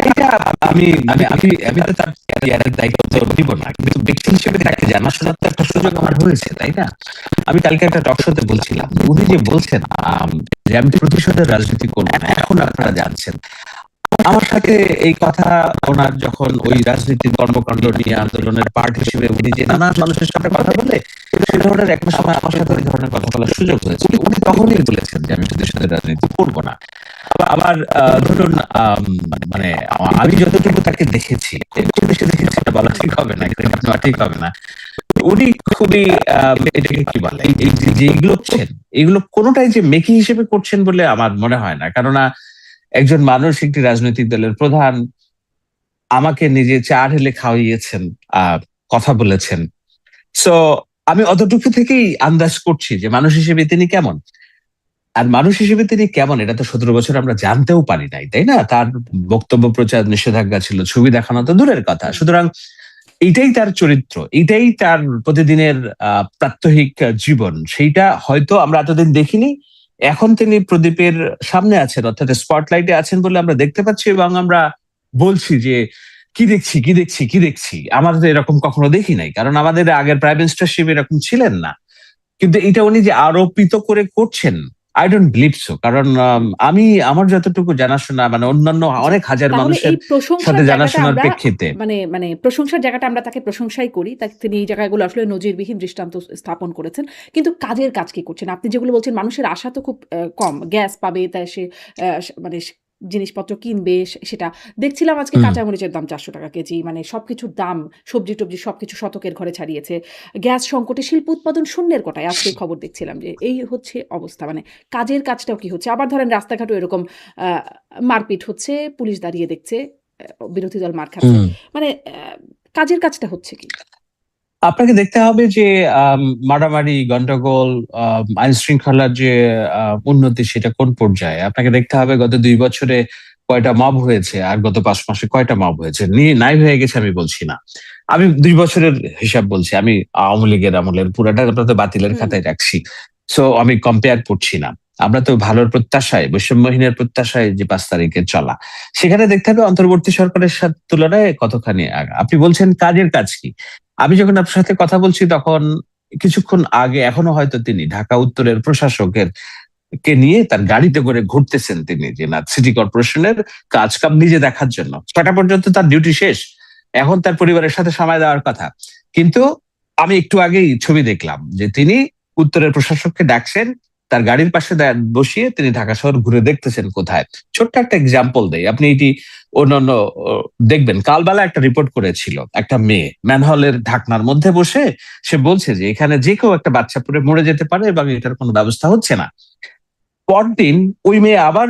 এটা আমি আমি আমি আমি তো তার ক্যারিয়ারের দায়িত্ব নিব না, কিন্তু ব্যক্তি হিসেবে তাকে জানাশোনার তো একটা সুযোগ আমার হয়েছে, তাই না? আমি কালকে একটা টক শোতে বলছিলাম, উনি যে বলছেন যে আমি প্রতিশোধের রাজনীতি করবো না, এখন আপনারা জানছেন। আমার সাথে এই কথা ওনার যখন ওই রাজনীতির কর্মকাণ্ড নিয়ে আন্দোলনের পার্ট হিসেবে উনি যে নানা মানুষের সাথে কথা বলে, সে ধরনের একটা সময় আমার সাথে ওই ধরনের কথা বলার সুযোগ হয়েছে। উনি তখনই বলেছেন যে আমি প্রতিশোধের রাজনীতি করবো না। আবার ধরুন মানে আমি যতটুকু তাকে দেখেছি, খুব বেশি দেখেছি এটা বলা ঠিক হবে না, এটা নেওয়া ঠিক হবে না। উনি খুবই এটাকে কি বলে, এই যে এগুলো করছেন, এগুলো কোনোটাই যে মেকি হিসেবে করছেন বলে আমার মনে হয় না। কেননা একজন মানুষ একটি রাজনৈতিক দলের প্রধান, আমাকে নিজে চা ঢেলে খাওয়িয়েছেন, কথা বলেছেন। সো আমি অতটুকু থেকেই আন্দাজ করছি যে মানুষ হিসেবে তিনি কেমন। আর মানুষ হিসেবে তিনি কেমন এটা তো ১৭ বছর আমরা জানতেও পারি নাই, তাই না? তার একদম। বক্তব্য প্রচার নিষেধাজ্ঞা ছিল, ছবি দেখানো তো দূরের কথা। হুম। সুতরাং এইটাই তার চরিত্র, এইটাই তার প্রতিদিনের প্রাত্যহিক জীবন। সেইটা হয়তো আমরা এতদিন দেখিনি। এখন তিনি প্রদীপের সামনে আছেন, অর্থাৎ স্পটলাইটে আছেন বলে আমরা দেখতে পাচ্ছি, এবং আমরা বলছি যে কি দেখছি, কি দেখছি, কি দেখছি। আমরা তো এরকম কখনো দেখি নাই, কারণ আমাদের আগের প্রাইম মিনিস্টারশিপ এরকম ছিলেন না। কিন্তু এটা উনি যে আরোপিত করে করছেন, আই ডোন্ট বিলিভ সো। কারণ আমি আমার যতটুকু জানাশোনা, মানে অন্যান্য আচ্ছা, অনেক হাজার তাহলে মানুষের এই প্রশংসার সাথে জায়গাটা জানাশোনার আমরা প্রেক্ষিতে মানে প্রশংসার জায়গাটা আমরা তাকে প্রশংসাই করি। তিনি এই জায়গাগুলো আসলে নজিরবিহীন দৃষ্টান্ত স্থাপন করেছেন। কিন্তু কাজের কাজ কি করছেন? আপনি যেগুলো বলছেন মানুষের আশা তো খুব কম। গ্যাস পাবে তাই সে মানে জিনিসপত্র কিনবে সেটা। দেখছিলাম আজকে হুম, কাঁচামরিচের দাম ৳৪০০ কেজি। মানে সবকিছুর দাম, সবজি-টবজি সবকিছু শতকের ঘরে ছাড়িয়েছে। গ্যাস সংকটে শিল্প উৎপাদন শূন্যের কোটায়। আজকেই খবর দেখছিলাম যে এই হচ্ছে অবস্থা। মানে কাজের কাজটাও কি হচ্ছে? আবার ধরেন রাস্তাঘাটেও এরকম আ মারপিট হচ্ছে, পুলিশ দাঁড়িয়ে দেখছে, বিরোধী দল মার খাচ্ছে। হুম। মানে কাজের কাজটা হচ্ছে কি? আপনাকে দেখতে হবে যে মারামারি, গন্ডগোল, আইন শৃঙ্খলার যে উন্নতি সেটা কোন পর্যায়ে। আপনাকে দেখতে হবে গত ২ বছরে কয়টা মব হয়েছে, আর গত ৫ মাসে কয়টা মব হয়েছে। নাই হয়ে গেছে আমি বলছি না। আমি ২ বছরের হিসাব বলছি। আমি আওয়ামী লীগের আমলের পুরাটা আপনাদের বাতিলের হুম, খাতায় রাখছি। সো আমি কম্পেয়ার করছি না। আমরা তো ভালোর প্রত্যাশায়, বৈষম্যহীনের প্রত্যাশায় যে ৫ তারিখে চলা। সেখানে দেখতে হবে অন্তর্বর্তী সরকারের তুলনায় কতখানি আগা। আপনি বলছেন কাজের কাজ কি? আমি যখন আপনার সাথে কথা বলছি তখন কিছুক্ষণ আগে এখনো হয়তো তিনি ঢাকা উত্তরের প্রশাসকের কে নিয়ে তার গাড়িতে করে ঘুরতেছেন, তিনি যে না সিটি কর্পোরেশনের কাজ কাম নিজে দেখার জন্য। ৬টা পর্যন্ত তার ডিউটি শেষ, এখন তার পরিবারের সাথে সময় দেওয়ার কথা। কিন্তু আমি একটু আগেই ছবি দেখলাম যে তিনি উত্তরের প্রশাসককে ডাকছেন, তার গাড়ির পাশে বসিয়ে তিনি ঢাকা শহর ঘুরে দেখতেছেন কোথায়। ছোট্ট একটা এক্সাম্পল দেই, আপনি এটি অন্যান্য দেখবেন। কালবেলা একটা রিপোর্ট করেছিল একটা মেয়ে ম্যানহোলের ঢাকনার মধ্যে বসে, সে বলছে যে এখানে যে কেউ একটা বাচ্চা পড়ে মরে যেতে পারে এবং এটার কোনো ব্যবস্থা হচ্ছে না। পরদিন ওই মেয়ে আবার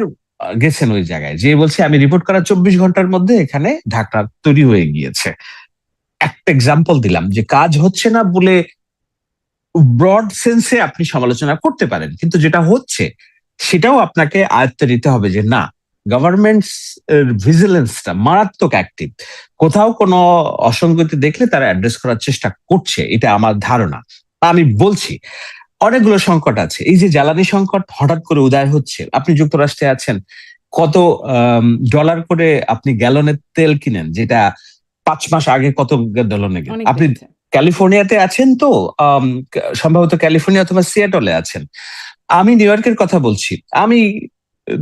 গেছেন ওই জায়গায়, যে বলছে আমি রিপোর্ট করার ২৪ ঘন্টার মধ্যে এখানে ঢাকনা তৈরি হয়ে গিয়েছে। একটা এক্সাম্পল দিলাম যে কাজ হচ্ছে না বলে ব্রড সেন্সে আপনি সমালোচনা করতে পারেন, কিন্তু যেটা হচ্ছে সেটাও আপনাকে আয়ত্তে নিতে হবে যে না, গভর্নমেন্টস ভিজিলেন্সটা মারাত্মক অ্যাক্টিভ। কোথাও কোনো অসঙ্গতি দেখলে তারা অ্যাড্রেস করার চেষ্টা করছে, এটা আমার ধারণা। আমি বলছি অনেকগুলো সংকট আছে। এই যে জ্বালানি সংকট হঠাৎ করে উদয় হচ্ছে, আপনি যুক্তরাষ্ট্রে আছেন, কত ডলার করে আপনি গ্যালনের তেল কিনেন, যেটা 5 মাস আগে কত ডলার অনেক আপনি বেড়েছে। ক্যালিফোর্নিয়াতে আছেন তো, সম্ভবত ক্যালিফোর্নিয়া অথবা সিয়াটলে আছেন। আমি নিউ ইয়র্কের কথা বলছি, আমি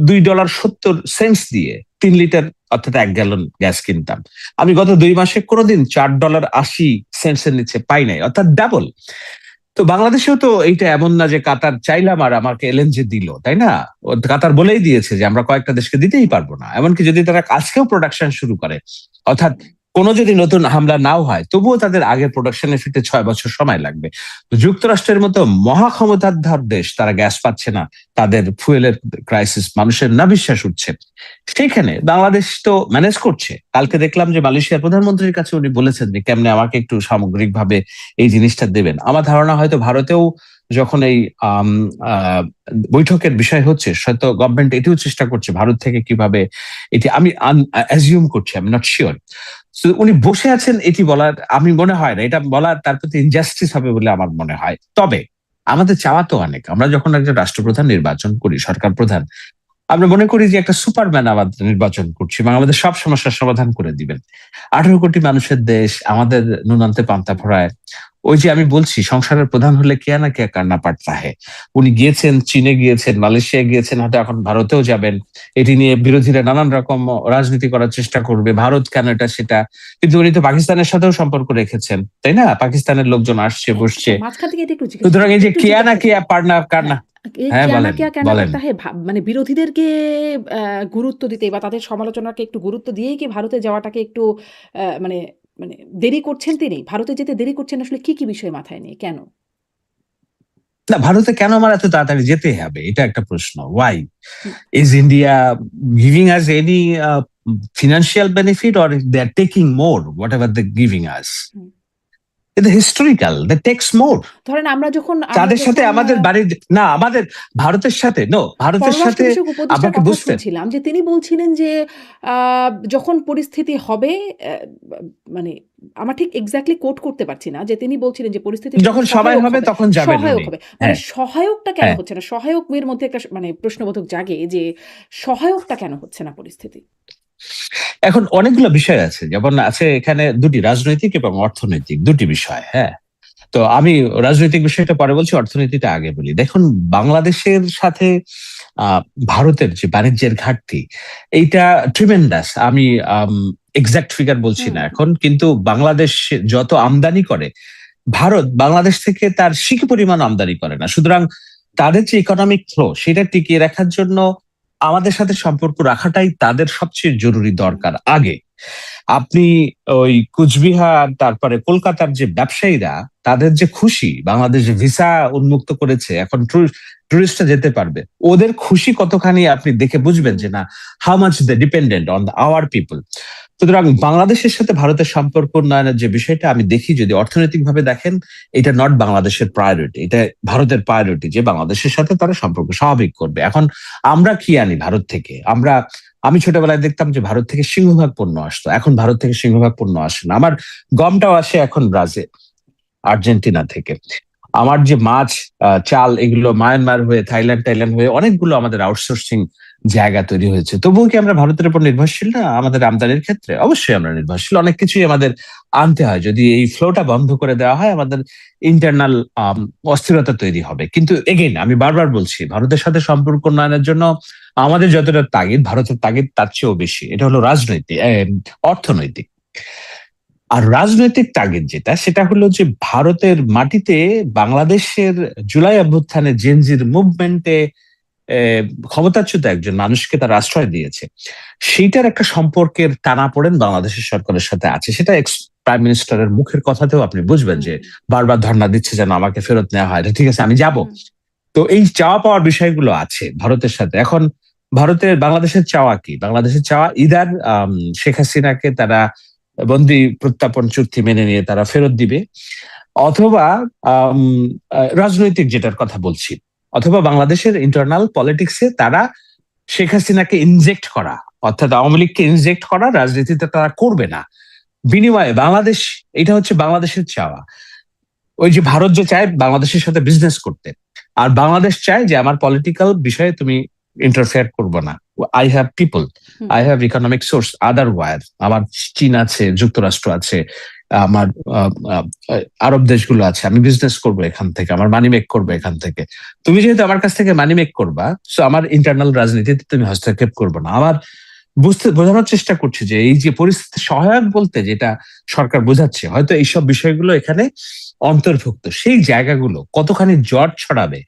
$2.70 দিয়ে 3 লিটার অর্থাৎ 1 গ্যালন গ্যাস কিনতাম। আমি গত 2 মাসে কোনোদিন $4.80 নিচে পাই নাই, অর্থাৎ ডাবল। তো বাংলাদেশেও তো এইটা এমন না যে কাতার চাইলাম আর আমাকে এলএনজি দিল, তাই না? কাতার বলেই দিয়েছে যে আমরা কয়েকটা দেশকে দিতেই পারবো না। এমনকি যদি তারা আজকেও প্রোডাকশন শুরু করে, অর্থাৎ কোনো যদি নতুন হামলা নাও হয়, তবুও তাদের আগের প্রোডাকশনে ফিরতে 6 বছর সময় লাগবে। তো যুক্তরাষ্ট্রের মতো মহা ক্ষমতাধর দেশ, তারা গ্যাস পাচ্ছে না, তাদের ফুয়েলের ক্রাইসিস, মানুষের না বিশ্বাস উঠছে। সেইখানে বাংলাদেশ তো ম্যানেজ করছে। কালকে দেখলাম যে মালয়েশিয়ার প্রধানমন্ত্রীর কাছে উনি বলেছেন যে কেমনে আমাকে একটু সামগ্রিকভাবে এই জিনিসটা দেবেন। আমার ধারণা হয়তো ভারতেও যখন এই বৈঠকের বিষয় হচ্ছে, হয়তো গভর্নমেন্ট এটিও চেষ্টা করছে ভারত থেকে কিভাবে এটি, আমি অ্যাজিউম করছি, আমি নট শিওর। উনি বসে আছেন এটি বলার, আমি মনে হয় না এটা বলার তার প্রতি ইনজাস্টিস হবে বলে আমার মনে হয়। তবে আমাদের চাওয়া তো অনেক। আমরা যখন একজন রাষ্ট্রপ্রধান নির্বাচন করি, সরকার প্রধান, আমরা মনে করি যে একটা সুপারম্যান আমাদের নির্বাচন করছি এবং আমাদের সব সমস্যার সমাধান করে দিবেন। 18 কোটি মানুষের দেশ, আমাদের নুন আনতে পান্তা ফোড়ায়। ওই যে আমি বলছি, সংসারের প্রধান হলে কে না কে কান্না পাটতা হে। উনি গিয়েছেন, চীনে গিয়েছেন, মালয়েশিয়া গিয়েছেন, হয়তো এখন ভারতেও যাবেন। এটি নিয়ে বিরোধীরা নানান রকম রাজনীতি করার চেষ্টা করবে, ভারত কেন এটা সেটা। কিন্তু উনি তো পাকিস্তানের সাথেও সম্পর্ক রেখেছেন, তাই না? পাকিস্তানের লোকজন আসছে, বসছে। মাঝখান থেকে এটা একটু জিজ্ঞেস সুতরাং করি, এই যে একটু কেয়া না জিজ্ঞাসা কেয়া, করি। পারনা কারনা। হ্যাঁ, এই হ্যাঁ, কেয়া না বলেন কেয়া কেন বলেন। করতে হয় মানে বিরোধীদেরকে গুরুত্ব দিতে বা তাদের সমালোচনাকে একটু গুরুত্ব দিয়েই কি ভারতে যাওয়াটাকে একটু মানে মানে দেরি করছেন তিনি? ভারতে যেতে দেরি করছেন আসলে কি বিষয় মাথায় নিয়ে? কেন? না, ভারতে কেন আমার এত তাড়াতাড়ি যেতে হবে, এটা একটা প্রশ্ন। Why hmm, is India giving us any financial benefit, or they are taking more whatever they giving us? Hmm. এটা হিস্টোরিক্যাল, দে টেক্স মোর। ধরেন আমরা তাদের সাথে যখন আমাদের বাড়ির, না আমাদের ভারতের সাথে, নো, ভারতের পররাষ্ট্র সাথে বিষয়ক উপদেষ্টার আমাকে কথা বুঝতে, শুনছিলাম যে তিনি বলছিলেন যে আ যখন পরিস্থিতি হবে মানে আমার ঠিক এক্সাক্টলি কোট করতে পারছি না যে তিনি বলছিলেন যে পরিস্থিতি যখন যখন সময় সহায়ক হবে হবে, তখন যাবেন সহায়ক উনি। হবে। মানে হ্যাঁ, সহায়কটা কেন হ্যাঁ। হচ্ছে না? সহায়ক এর মধ্যে একটা মানে প্রশ্নবোধক জাগে যে সহায়কটা কেন হচ্ছে না পরিস্থিতি? এখন অনেকগুলো বিষয় আছে, যেমন আছে এখানে দুটি, রাজনৈতিক এবং অর্থনৈতিক দুটি বিষয়। হ্যাঁ, তো আমি রাজনৈতিক বিষয়টা পরে বলছি, অর্থনীতিটা আগে বলি। দেখুন, বাংলাদেশের সাথে আহ, ভারতের যে বাণিজ্যের ঘাটতি, এইটা ট্রিমেন্ডাস। আমি এক্সাক্ট ফিগার বলছি হুম, না এখন, কিন্তু বাংলাদেশ যত আমদানি করে, ভারত বাংলাদেশ থেকে তার সিকি পরিমাণ আমদানি করে না। সুতরাং তাদের যে ইকোনমিক ফ্লো, সেটা টিকিয়ে রাখার জন্য আমাদের সাথে সম্পর্ক রাখাটাই তাদের সবচেয়ে জরুরি হুম, দরকার আগে। আপনি ওই কুচবিহার, তারপরে কলকাতার যে ব্যবসায়ীরা, তাদের যে খুশি, বাংলাদেশ ভিসা উন্মুক্ত করেছে, এখন টুরিস্টরা যেতে পারবে, ওদের খুশি কতখানি আপনি দেখে বুঝবেন হুম, যে না, how much they dependent on our people. সুতরাং বাংলাদেশের সাথে ভারতের সম্পর্ক উন্নয়নের যে বিষয়টা আমি দেখি, যদি অর্থনৈতিক ভাবে দেখেন, এটা নট বাংলাদেশের প্রায়োরিটি, এটা ভারতের প্রায়োরিটি যে বাংলাদেশের সাথে তারা সম্পর্ক স্বাভাবিক করবে। এখন আমরা কি আনি ভারত থেকে? আমি ছোটবেলায় দেখতাম যে ভারত থেকে সিংহভাগ পণ্য আসতো, এখন ভারত থেকে সিংহভাগ পণ্য আসে না। আমার গমটাও আসে এখন ব্রাজিল, আর্জেন্টিনা থেকে। আমার যে মাছ, চাল, এগুলো মায়ানমার হয়ে, থাইল্যান্ড হয়ে অনেকগুলো আমাদের আউটসোর্সিং জায়গা তৈরি হয়েছে। তবুও কি আমরা ভারতের উপর নির্ভরশীল না? আমাদের আমদানির ক্ষেত্রে অবশ্যই আমরা নির্ভরশীল। অনেক কিছুই আমাদের আনতে হয়। যদি এই ফ্লোটা বন্ধ করে দেওয়া হয়, আমাদের ইন্টারনাল অস্থিরতা তৈরি হবে। কিন্তু এগেইন আমি বারবার বলছি, ভারতের সাথে সম্পর্ক উন্নয়নের জন্য আমাদের যতটা তাগিদ, ভারতের তাগিদ তার চেয়েও বেশি। এটা হলো রাজনৈতিক, অর্থনৈতিক। আর রাজনৈতিক তাগিদ যেটা, সেটা হলো যে ভারতের মাটিতে বাংলাদেশের জুলাই অভ্যুত্থানে জেনজির মুভমেন্টে ক্ষমতাচ্যুত একজন মানুষকে তারা আশ্রয় দিয়েছে, সেইটার একটা সম্পর্কের টানাপোড়েন বাংলাদেশের সরকারের সাথে আছে। সেটা এক্স প্রাইম মিনিস্টারের মুখের কথাতেও আপনি বুঝবেন হুম, যে বারবার ধর্ণা দিচ্ছে যেন আমাকে ফেরত নেওয়া হয়। ঠিক আছে, আমি যাব। হুম, তো এই চাওয়া পাওয়ার বিষয়গুলো আছে ভারতের সাথে। এখন বাংলাদেশের চাওয়া কি? বাংলাদেশের চাওয়া ইদার শেখ হাসিনাকে তারা বন্দি প্রত্যাপন চুক্তি মেনে নিয়ে তারা ফেরত দিবে, অথবা আম, রাজনৈতিক যেটার কথা বলছি, অথবা বাংলাদেশের ইন্টারনাল পলিটিক্সে তারা শেখ হাসিনাকে ইনজেক্ট করা, অর্থাৎ আওয়ামী লীগকে ইনজেক্ট করা রাজনীতিতে তারা করবে না। বিনিময়ে বাংলাদেশ, এটা হচ্ছে বাংলাদেশের চাওয়া। ওই যে ভারত যে চায় বাংলাদেশের সাথে বিজনেস করতে, আর বাংলাদেশ চায় যে আমার পলিটিক্যাল বিষয়ে তুমি ইন্টারফেয়ার করবো না। I have people, I have economic source otherwise. আমার চীন আছে, যুক্তরাষ্ট্র আছে, আমার আরব দেশগুলো আছে, আমি বিজনেস করবো এখান থেকে, আমার মানি মেক করবো এখান থেকে। তুমি যেহেতু আমার কাছ থেকে মানি মেক করবা, সো আমার ইন্টারনাল রাজনীতিতে তুমি হস্তক্ষেপ করবো না। আমার বোঝানোর চেষ্টা করছি যে এই যে পরিস্থিতি সহায়ক বলতে যেটা সরকার বোঝাচ্ছে, হয়তো এইসব বিষয়গুলো এখানে অন্তর্ভুক্ত। সেই জায়গাগুলো কতখানি জট ছড়াবে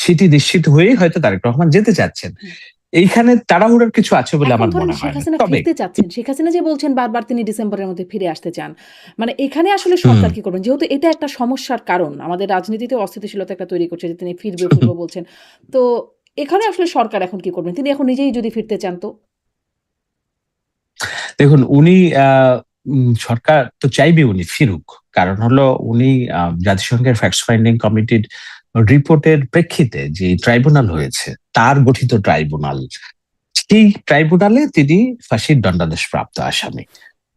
সেটি নিশ্চিত হয়েই হয়তো তারেক রহমান যেতে চাচ্ছেন। এইখানে তাড়াহুড়োর কিছু আছে বলে এখন আমার ধরেন মনে শেখ হয় না। হাসিনা তবে ফিরতে চাচ্ছেন, শেখ হাসিনা যে বলছেন বারবার তিনি ডিসেম্বরের মধ্যে ফিরে আসতে চান, মানে এখানে আসলে সরকার কি করবেন? যেহেতু এটা একটা সমস্যার কারণ, আমাদের রাজনীতিতে অস্থিতিশীলতা একটা তৈরি করছে যে তিনি ফিরবে ফিরবে বলছেন। তো এখানে আসলে সরকার এখন কি করবেন? তিনি এখন নিজেই যদি ফিরতে চান তো? দেখুন, উনি সরকার তো চাইবে উনি ফিরুক, কারণ হলো উনি জাতিসংঘের ফ্যাক্ট ফাইন্ডিং কমিটির রিপোর্টের প্রেক্ষিতে যে ট্রাইব্যুনাল হয়েছে, তার গঠিত ট্রাইব্যুনাল, সেই ট্রাইব্যুনালে তিনি ফাঁসির দণ্ডাদেশ প্রাপ্ত আসামি।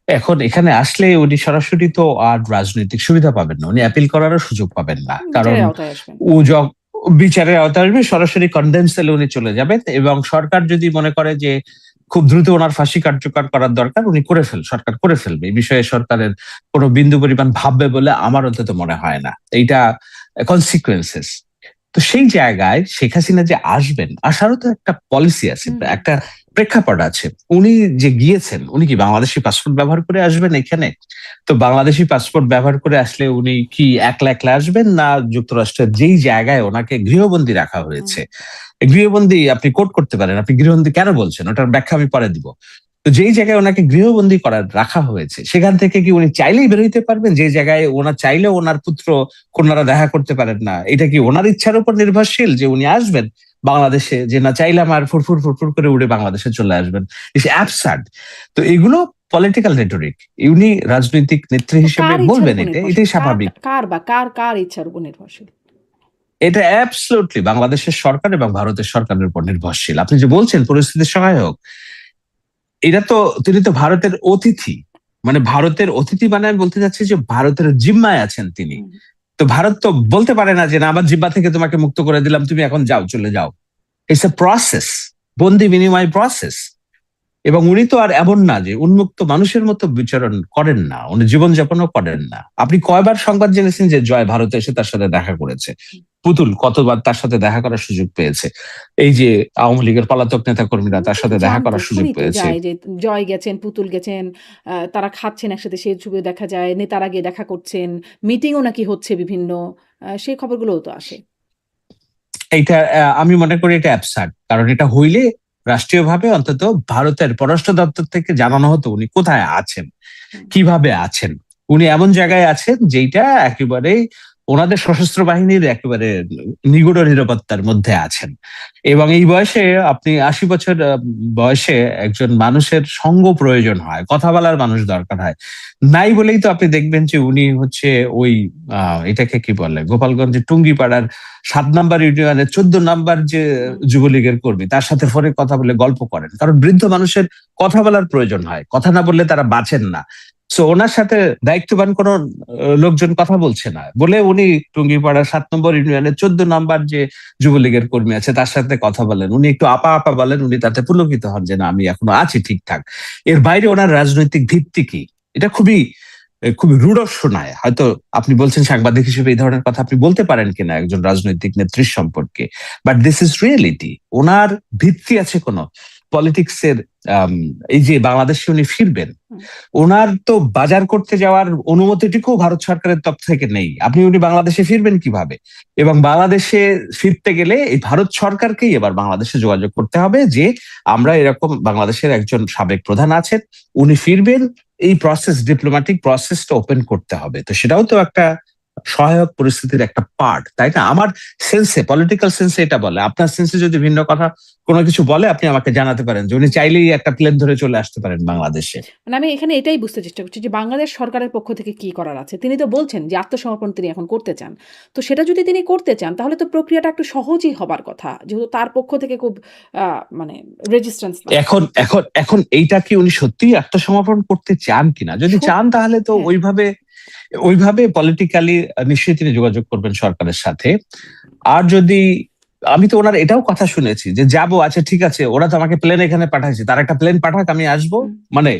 এখন এখানে আসলে উনি সরাসরি তো আর রাজনৈতিক সুবিধা পাবেন না, উনি অ্যাপিল করারও সুযোগ পাবেন না, কারণ বিচারের আওতায় আসবেন। ও বিচারের আওতায় আসবে, সরাসরি কন্ডেম সেলে উনি চলে যাবেন। এবং সরকার যদি মনে করে যে খুব দ্রুত ওনার ফাঁসি কার্যকর করার দরকার, উনি সরকার করে ফেলবে। এই বিষয়ে সরকারের কোনো বিন্দু পরিমাণ ভাববে বলে আমার অন্তত মনে হয় না। এইটা কনসিকুয়েন্সেস। তো সেই জায়গায় শেখ হাসিনা যে আসবেন, আসারও তো একটা পলিসি আছে, একটা প্রেক্ষাপট আছে। উনি যে গিয়েছেন, উনি কি বাংলাদেশি পাসপোর্ট ব্যবহার করে আসবেন এখানে? তো বাংলাদেশি পাসপোর্ট ব্যবহার করে আসলে উনি কি একলা একলা আসবেন, না যুক্তরাষ্ট্রের যেই জায়গায় ওনাকে গৃহবন্দী রাখা হয়েছে? গৃহবন্দী আপনি কোট করতে পারেন, আপনি গৃহবন্দী কেন বলছেন ওটার ব্যাখ্যা আমি পরে দিব। তো যেই জায়গায় ওনাকে গৃহবন্দী করার রাখা হয়েছে, সেখান থেকে কি উনি চাইলেই বের হইতে পারবেন? যে জায়গায় ওনার চাইলেও ওনার পুত্র কন্যারা দেখা করতে পারেন না, এটা কি ওনার ইচ্ছার উপর নির্ভরশীল যে উনি আসবেন বাংলাদেশে, যে না চাইলাম আর ফুরফুর ফুরফুর করে উড়ে বাংলাদেশে চলে আসবেন? It's absurd. তো এগুলো পলিটিক্যাল রেটরিক, উনি রাজনৈতিক নেত্রী তো হিসেবে কার ইচ্ছার বলবেন, উপর এটাই নির্ভরশীল? স্বাভাবিক। কার ইচ্ছার উপর নির্ভরশীল? এটা অ্যাবসলিউটলি বাংলাদেশের সরকার এবং ভারতের সরকারের উপর নির্ভরশীল। আপনি যে বলছেন পরিস্থিতি সহায়ক, এটা তো, তিনি তো ভারতের অতিথি, মানে ভারতের অতিথি, মানে আমি বলতে চাচ্ছি যে ভারতের জিম্মায় আছেন তিনি। তো ভারত তো বলতে পারে না যে না, আমার জিম্মা থেকে তোমাকে মুক্ত করে দিলাম, তুমি এখন যাও, চলে যাও। ইটস এ প্রসেস, বন্দি বিনিময় প্রসেস। এবং উনি তো আর এমন না যে উন্মুক্ত মানুষের মতো বিচরণ করেন না, উনি জীবনযাপনও করেন না। আপনি কয়বার সংবাদ জেনেছেন যে জয় ভারতে এসে তার সাথে দেখা করেছে? পুতুল কতবার তার সাথে দেখা করার সুযোগ পেয়েছে? এই যে আওয়ামী লীগের পলাতক নেতা কর্মীরা তার সাথে দেখা করার সুযোগ পেয়েছে। যায় যে জয় গেছেন, পুতুল গেছেন, তারা খাচ্ছেন একসাথে, সেই ছবি দেখা যায়, নেতারা গিয়ে দেখা করছেন, মিটিংও নাকি হচ্ছে বিভিন্ন, সেই খবরগুলোও তো আসে। এইটা আমি মনে করি এটা অ্যাবসার্ড, কারণ এটা হইলে রাষ্ট্রীয়ভাবে অন্তত ভারতের পররাষ্ট্র দপ্তর থেকে জানানো হতো উনি কোথায় আছেন, কিভাবে আছেন। উনি এমন জায়গায় আছেন যেটা একেবারে ওনাদের সশস্ত্র বাহিনীর একেবারে নিগুড় নিরাপত্তার মধ্যে আছেন। এবং এই বয়সে, আপনি 80 বছর বয়সে একজন মানুষের সঙ্গ প্রয়োজন হয়, কথা বলার মানুষ দরকার হয়। নাই বলেই তো আপনি দেখবেন যে উনি হচ্ছে ওই এটাকে কি বলে, গোপালগঞ্জের টুঙ্গিপাড়ার 7 নাম্বার ইউনিয়নের 14 নাম্বার যে যুবলীগের কর্মী, তার সাথে ফোনে কথা বলে গল্প করেন, কারণ বৃদ্ধ মানুষের কথা বলার প্রয়োজন হয়, কথা না বললে তারা বাঁচেন না। সো ওনার সাথে দায়িত্ববান কোন লোকজন কথা বলছে না বলে উনি টুঙ্গিপাড়ার 7 নম্বর ইউনিয়নের 14 নাম্বার যে যুবলীগের কর্মী আছে তার সাথে কথা বলেন, উনি একটু আপা আপা বলেন, উনি তাতে পুলকিত হন যে না, আমি এখনো আছি ঠিকঠাক। এর বাইরে ওনার রাজনৈতিক ভিত্তি কি? এটা খুবই খুবই রূঢ় শোনায়। হয়তো আপনি বলছেন সাংবাদিক হিসেবে এই ধরনের কথা আপনি বলতে পারেন কিনা একজন রাজনৈতিক নেত্রীর সম্পর্কে, বাট দিস ইজ রিয়েলিটি। ওনার ভিত্তি আছে কোন পলিটিক্সের? এই যে বাংলাদেশে উনি ফিরবেন, ওনার তো বাজার করতে যাওয়ার অনুমতিটুকু ভারত সরকারের তরফ থেকে নেই। উনি বাংলাদেশে ফিরবেন কিভাবে? এবং বাংলাদেশে ফিরতে গেলে এই ভারত সরকারকেই এবার বাংলাদেশে যোগাযোগ করতে হবে যে আমরা এরকম, বাংলাদেশের একজন সাবেক প্রধান আছেন, উনি ফিরবেন, এই প্রসেস, ডিপ্লোম্যাটিক প্রসেসটা ওপেন করতে হবে। তো সেটাও তো একটা সহায়ক পরিস্থিতির একটা পার্ট, তাই না? আমার সেন্সে, পলিটিক্যাল সেন্সে এটা বলে। আপনার সেন্সে যদি ভিন্ন কথা কোনো কিছু বলে, আপনি আমাকে জানাতে পারেন যে উনি চাইলেই একটা প্লেন ধরে চলে আসতে পারেন বাংলাদেশে। মানে আমি এখানে এটাই বুঝতে চেষ্টা করছি যে বাংলাদেশ সরকারের পক্ষ থেকে কি করার আছে? তিনি তো বলছেন যে আত্মসমর্পণ তিনি এখন করতে চান। তো সেটা যদি তিনি করতে চান তাহলে তো প্রক্রিয়াটা একটু সহজই হবার কথা। যেহেতু তার পক্ষ থেকে খুব আ মানে রেজিস্ট্যান্স নাই। এখন এইটা কি উনি সত্যিই আত্মসমর্পণ করতে চান কিনা? যদি সত চান তাহলে তো হ্যাঁ। ওইভাবে পলিটিক্যালি নিশ্চয়ই তিনি যোগাযোগ করবেন সরকারের সাথে। আর যদি, আমি তো ওনার এটাও কথা শুনেছি যে যাবো, আচ্ছা ঠিক আছে, ওরা তো আমাকে প্লেন এখানে পাঠাইছে, তার একটা প্লেন পাঠাক, আমি আসবো। হুম, মানে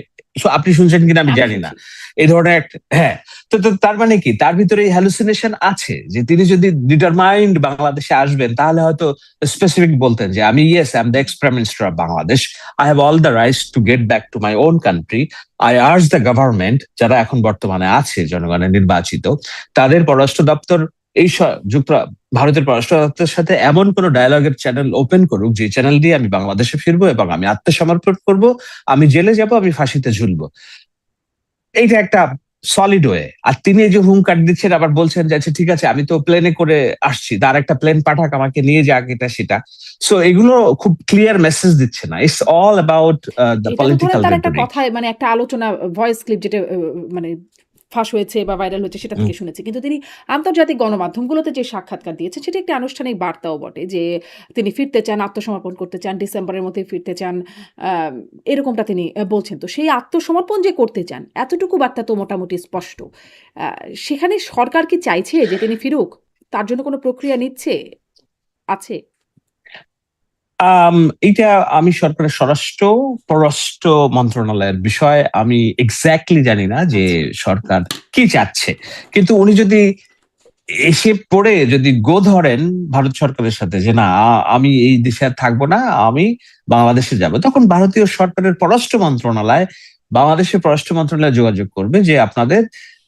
আপনি শুনছেন কিনা আমি হ্যাঁ, আমি জানি না, শুনছি। এই ধরনের একটা, হ্যাঁ। তো তার মানে কি, তার ভিতরে এই হ্যালুসিনেশন আছে যে তিনি যদি ডিটারমাইন্ড বাংলাদেশে আসবেন তাহলে হয়তো স্পেসিফিক বলতেন যে আমি, yes, I am the x prime minister of Bangladesh, I have all the rights to get back to my own country, I urge the government, যারা এখন বর্তমানে আছে জনগণের নির্বাচিত, তাদের পররাষ্ট্র দপ্তর এই ভারতের পররাষ্ট্র দপ্তরের সাথে এমন কোন ডায়ালগের চ্যানেল ওপেন করুক যে চ্যানেল দিয়ে আমি বাংলাদেশে ফিরবো এবং আমি আত্মসমর্পণ করব, আমি জেলে যাব, আমি ফাঁসিতে ঝুলবো। এইটা একটা সলিড ওয়ে। আর তিনি এই যে হুঙ্কার দিচ্ছেন, আবার বলছেন যে আচ্ছা ঠিক আছে, আমি তো প্লেনে করে আসছি, তার একটা প্লেন পাঠাক, আমাকে নিয়ে যাক, এটা সেটা। সো এগুলো খুব ক্লিয়ার মেসেজ দিচ্ছে না। ইটস অল অ্যাবাউট দ্য এটা তো ধরেন পলিটিক্যাল তার একটা রেটরিক। কথায় মানে একটা আলোচনা ভয়েস ক্লিপ যেটা মানে ফাঁস হয়েছে বা ভাইরাল হয়েছে সেটা থেকে শুনেছি। কিন্তু তিনি আন্তর্জাতিক গণমাধ্যমগুলোতে যে সাক্ষাৎকার দিয়েছেন সেটা একটি আনুষ্ঠানিক বার্তাও বটে যে তিনি ফিরতে চান, আত্মসমর্পণ করতে চান, ডিসেম্বরের মধ্যেই ফিরতে চান। এরকমটা তিনি বলছেন। তো সেই আত্মসমর্পণ যে করতে চান এতটুকু বার্তা তো মোটামুটি স্পষ্ট। আ সেখানে সরকার কি চাইছে যে তিনি ফিরুক? তার জন্য কোনো প্রক্রিয়া নিচ্ছে? আছে? আম, এইটা আমি সরকারের স্বরাষ্ট্র পররাষ্ট্র মন্ত্রণালয়ের বিষয়, আমি এক্স্যাক্টলি জানি না যে আচ্ছা। সরকার কি চাচ্ছে। কিন্তু উনি যদি এসে পড়ে যদি গো ধরেন ভারত সরকারের সাথে যে না, আমি এই দেশে আর থাকবো না, আমি বাংলাদেশে যাব, তখন ভারতীয় সরকারের পররাষ্ট্র মন্ত্রণালয় বাংলাদেশের পররাষ্ট্র মন্ত্রণালয়ে যোগাযোগ করবে যে আপনাদের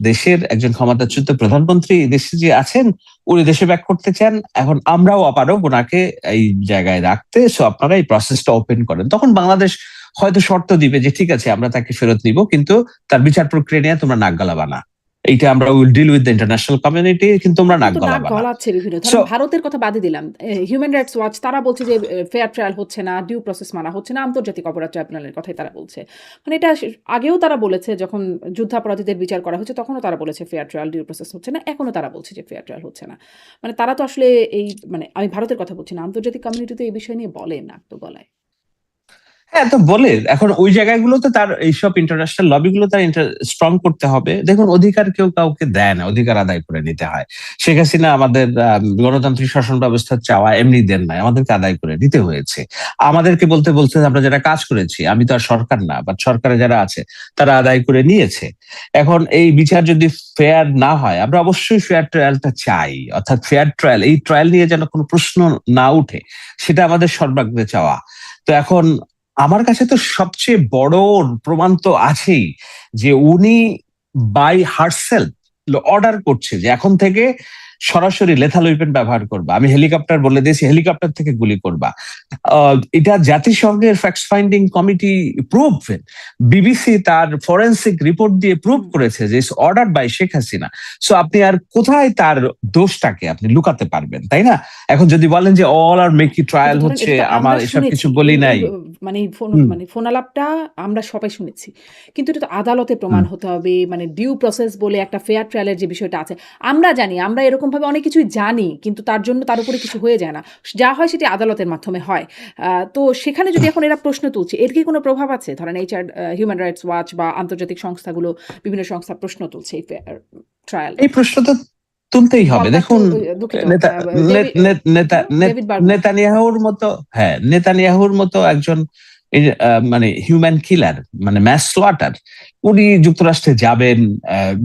দেশের একজন ক্ষমতাচ্যুত প্রধানমন্ত্রী এই দেশে যে আছেন, উনি দেশে ব্যাক করতে চান, এখন আমরাও আপারও ওনাকে এই জায়গায় রাখতে, সো আপনারা এই প্রসেসটা ওপেন করেন। তখন বাংলাদেশ হয়তো শর্ত দিবে যে ঠিক আছে, আমরা তাকে ফেরত নিব, কিন্তু তার বিচার প্রক্রিয়া নিয়ে তোমরা নাক গলাবা না, এইটা আমরা will deal with the international community, কিন্তু তোমরা এখন নাক তো নাক গলাবা না। গলাচ্ছে বিভিন্ন। সো ধরেন ভারতের কথা বাদই দিলাম। হিউম্যান রাইটস ওয়াচ তারা বলছে যে ফেয়ার ট্রায়াল হচ্ছে না, ডিউ প্রসেস মানা হচ্ছে না। আন্তর্জাতিক অপরাধ ট্রাইব্যুনালের কথাই তারা বলছে। মানে এটা আগেও তারা বলেছে যখন যুদ্ধাপরাধীদের বিচার করা হচ্ছে তখনও তারা বলেছে ফেয়ার ট্রায়াল, ডিউ প্রসেস হচ্ছে না। এখনো তারা বলছে যে ফেয়ার ট্রায়াল হচ্ছে না। মানে তারা তো আসলে এই মানে আমি ভারতের কথা বলছি না। আন্তর্জাতিক কমিউনিটি তো এই বিষয় নিয়ে বলে নাক তো গলায়। হ্যাঁ, তো বলে এখন ওই জায়গাগুলোতে তার এইসব ইন্টারন্যাশনাল লবিগুলো তার স্ট্রং করতে হবে। দেখুন, অধিকার কেউ কাউকে দেয় না, অধিকার আদায় করে নিতে হয়। শেখ হাসিনা আমাদের গণতান্ত্রিক শাসন ব্যবস্থার চাওয়া এমনি দেন নাই, আমাদেরকে আদায় করে নিতে হয়েছে। আমাদেরকে বলতে বলতে আমরা যারা কাজ করেছি, আমি তো আর সরকার না, বাট সরকারে যারা আছে তারা আদায় করে নিয়েছে। এখন এই বিচার যদি ফেয়ার না হয়, আমরা অবশ্যই ফেয়ার ট্রায়ালটা চাই, অর্থাৎ ফেয়ার ট্রায়াল, এই ট্রায়াল নিয়ে যেন কোনো প্রশ্ন না উঠে, সেটা আমাদের সর্বাগ্রে চাওয়া। তো এখন আমার কাছে তো সবচেয়ে বড় প্রমাণ তো আছেই যে উনি বাই হারসেলফ অর্ডার করছে যে এখন থেকে সরাসরি লেথাল ওয়েপন ব্যবহার করবা, আমি হেলিকপ্টার বলে দিয়েছি, হেলিকপ্টার থেকে গুলি করবা। এটা জাতিসংঘের fact finding committee prove, BBC তার ফরেন্সিক রিপোর্ট দিয়ে প্রুভ হুম। করেছে যে order by Sheikh Hasina. So আপনি আর কোথায় তার দোষটাকে আপনি লুকাতে পারবেন, তাই না? এখন যদি বলেন যে অল আর মেকি কিন্তু ট্রায়াল ধরেন হচ্ছে, এটা তো আমার আমরা এসব কিছু শুনেছি। বলি এই এই নাই। মানে হুম, মানে ফোন আলাপটা আমরা সবাই শুনেছি। কিন্তু এটা তো আদালতে হুম। প্রমাণ হতে হবে। মানে ডিউ প্রসেস বলে একটা ফেয়ার ট্রায়াল এর যে বিষয়টা আছে। আমরা জানি, আমরা এরকমভাবে অনেক কিছুই জানি। কিন্তু তার জন্য তার উপরে কিছু হয়ে যায় না। যা হয় সেটি আদালতের মাধ্যমে হয়। তো সেখানে যদি এখন এরা প্রশ্ন তুলছে, এর কি কোনো প্রভাব আছে? ধরেন হিউম্যান রাইটস ওয়াচ বা আন্তর্জাতিক সংস্থাগুলো, বিভিন্ন সংস্থা প্রশ্ন তুলছে এই ফেয়ার ট্রায়াল এই নিয়ে। প্রশ্ন তো তুলতেই হবে। ভলকার দেখুন, দুঃখিত নেতা ডেভি নেতা ডেভিড বার্গম্যান। নেতানিয়াহুর মতো, হ্যাঁ, নেতানিয়াহুর মতো একজন মানে হিউম্যান কিলার, মানে ম্যাস স্লটার, উনি যুক্তরাষ্ট্রে যাবেন।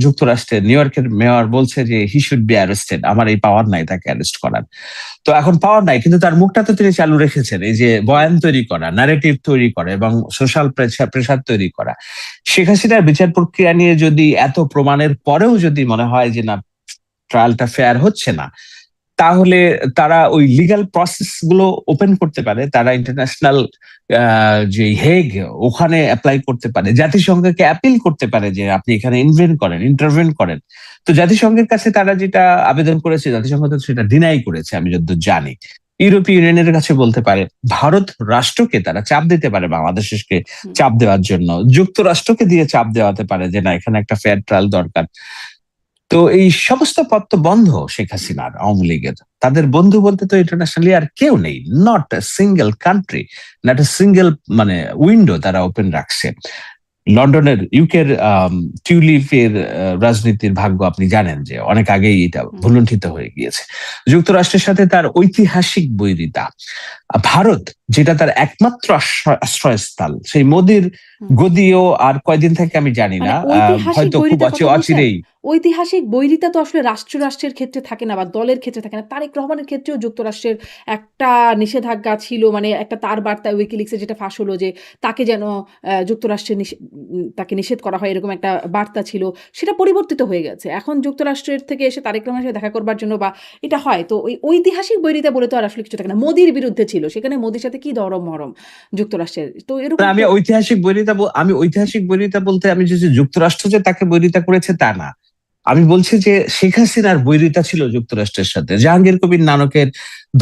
যুক্তরাষ্ট্রের নিউ ইয়র্কের মেয়র বলছে যে হি শুড বি অ্যারেস্টেড, আমার এই পাওয়ার নাই তাকে অ্যারেস্ট করার। তো এখন পাওয়ার নাই, কিন্তু তার মুখটা তো তিনি চালু রেখেছেন, এই যে বয়ান তৈরি করা, ন্যারেটিভ তৈরি করা এবং সোশ্যাল প্রেসার তৈরি করা। শেখ হাসিনার বিচার প্রক্রিয়া নিয়ে যদি এত প্রমাণের পরেও যদি মনে হয় যে না, ট্রায়ালটা ফেয়ার হচ্ছে না, তাহলে তারা ওই লিগ্যাল প্রসেস গুলো ওপেন করতে পারে, তারা ইন্টারন্যাশনাল যে হেগ ওখানে অ্যাপ্লাই করতে পারে, জাতিসংঘকে অ্যাপিল করতে পারে যে আপনি এখানে ইন্টারভেন করেন। তো জাতিসংঘের কাছে তারা যেটা আবেদন করেছে, জাতিসংঘ তো সেটা ডিনাই করেছে আমি যতদূর জানি। ইউরোপীয় ইউনিয়নের কাছে বলতে পারে, ভারত রাষ্ট্রকে তারা চাপ দিতে পারে বাংলাদেশকে চাপ দেওয়ার জন্য, যুক্তরাষ্ট্রকে দিয়ে চাপ দেওয়াতে পারে যে না, এখানে একটা ফেয়ার ট্রায়াল দরকার। তো এই সমস্ত পথ তো বন্ধ শেখ হাসিনার, আওয়ামী লীগের। তাদের বন্ধু বলতে তো ইন্টারন্যাশনালি আর কেউ নেই, not a single country, not a single মানে উইন্ডো তারা ওপেন রাখছে। লন্ডনের ইউকের টিউলিপের রাজনীতির ভাগ্য আপনি জানেন যে অনেক আগেই এটা ভুলুণ্ঠিত হয়ে গিয়েছে। যুক্তরাষ্ট্রের সাথে তার ঐতিহাসিক বৈরিতা। ভারত যেটা তার একমাত্র আশ্রয়স্থল, সেই মোদির গদিও আর কয়দিন থেকে আমি জানি মানে না, ঐতিহাসিক হয়তো খুব বৈরিতার কথা বলছেন? অচিরেই। ঐতিহাসিক বৈরিতা তো আসলে রাষ্ট্রের ক্ষেত্রে থাকে না বা দলের ক্ষেত্রে থাকে না। তারেক রহমানের ক্ষেত্রেও যুক্তরাষ্ট্রের একটা নিষেধাজ্ঞা ছিল। মানে একটা তার বার্তায় উইকিলিক্সে যেটা ফাঁস হলো যে তাকে যেন যুক্তরাষ্ট্রের তাকে নিষেধ করা হয়, এরকম একটা বার্তা ছিল। সেটা পরিবর্তিত হয়ে গেছে। এখন যুক্তরাষ্ট্রের থেকে এসে তারেক রহমানের সাথে দেখা করবার জন্য বা এটা হয়। তো ওই ঐতিহাসিক বৈরিতা বলে তো আর আসলে কিছু থাকে না। মোদির বিরুদ্ধে ছিল। সেখানে মোদির সাথে কি দরম-মরম যুক্তরাষ্ট্রের। তো এরকম আমি তো ঐতিহাসিক বৈরিতা বলতে আমি যে যুক্তরাষ্ট্র যে তাকে বৈরিতা করেছে তা না। আমি বলছি যে শেখ হাসিনার বৈরিতা ছিল যুক্তরাষ্ট্রের সাথে। জাহাঙ্গীর কবির নানকের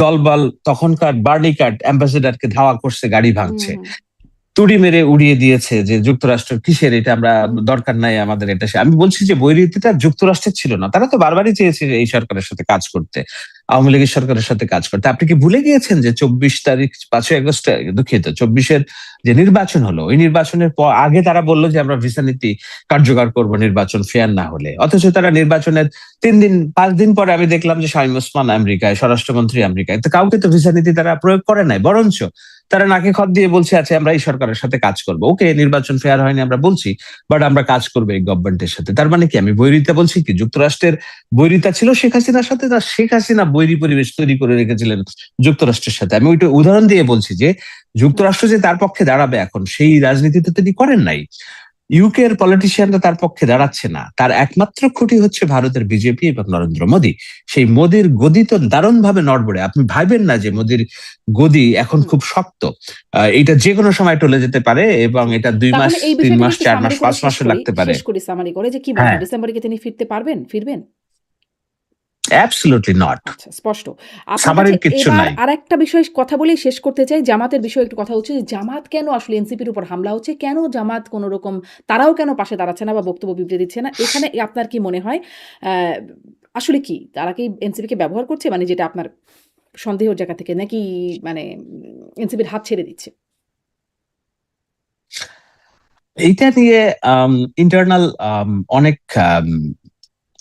দলবল তখনকার বার্নিকাট অ্যাম্বাসেডারকে ধাওয়া করছে, গাড়ি ভাঙছে, হুম। তুড়ি মেরে উড়িয়ে দিয়েছে যে যুক্তরাষ্ট্র কিসের এটা, আমরা দরকার নাই আমাদের এটা। আমি বলছি যে বৈরিতিটা যুক্তরাষ্ট্রের ছিল না। তারা তো বারবারই চেয়েছে এই সরকারের সাথে কাজ করতে, আওয়ামী লীগের সরকারের সাথে কাজ করতে। আপনি কি ভুলে গিয়েছেন যে 24 তারিখ, 5ই আগস্ট, দুঃখিত, 24-এর যে নির্বাচন হলো, ওই নির্বাচনের আগে তারা বললো যে আমরা ভিসা নীতি কার্যকর করব নির্বাচন ফেয়ার না হলে। অথচ তারা নির্বাচনের 5 দিন পরে আমি দেখলাম যে শামীম ওসমান আমেরিকায়, স্বরাষ্ট্রমন্ত্রী আমেরিকায়। তো কাউকে তো ভিসা নীতি তারা প্রয়োগ করে নাই, বরঞ্চ তারা নাকে খত দিয়ে বলছে আছে আমরা এই সরকারের সাথে কাজ করবো। ওকে, নির্বাচন ফেয়ার হয়নি আমরা বলছি, বাট আমরা কাজ করবো এই গভর্নমেন্টের সাথে। তার মানে কি আমি বৈরিতা বলছি? কি যুক্তরাষ্ট্রের বৈরিতা ছিল শেখ হাসিনার সাথে? না, শেখ হাসিনা বৈরী পরিবেশ তৈরি করে রেখেছিলেন যুক্তরাষ্ট্রের সাথে। আমি ওইটা উদাহরণ দিয়ে বলছি যে যুক্তরাষ্ট্র যে তার পক্ষে দাঁড়াবে এখন, সেই রাজনীতিতে তিনি করেন নাই। ইউকের পলিটিশিয়ানরা তার পক্ষে দাঁড়াচ্ছে না। তার একমাত্র খুঁটি হচ্ছে ভারতের বিজেপি এবং নরেন্দ্র মোদী। সেই মোদির গদি তো দারুণ ভাবে নড়বড়ে। আপনি ভাবেন না যে মোদির গদি এখন খুব শক্ত। এটা যে কোনো সময় টলে যেতে পারে এবং এটা 2 মাস, তাহলে এই 3 বিষয়টাকে মাস, একটু 4 মাস, সামারি করে 5 মাসও লাগতে পারে। শেষ করি সামারি করে যে কি মনে হ্যাঁ, হয় ডিসেম্বরে কি তিনি ফিরবেন? Absolutely not. আচ্ছা, স্পষ্ট। আপনার কাছে সামারির কিচ্ছু এবার নাই। আরেকটা বিষয় কথা বলেই শেষ করতে চাই। জামাতের বিষয়ে একটু কথা হচ্ছে যে জামাত কেন আসলে এনসিপির উপর হামলা হচ্ছে? কেন জামাত কোন রকম তারাও কেন পাশে দাঁড়াচ্ছে না বা বক্তব্য বিবৃতি দিচ্ছে না? এখানে আপনার কি মনে হয় অ্যা আসলে কি? তারা কি এনসিপিকে ব্যবহার করছে? মানে যেটা আপনার সন্দেহের জায়গা থেকে নাকি মানে এনসিপির হাত ছেড়ে দিচ্ছে? এইটা নিয়ে ইন্টারনাল অনেক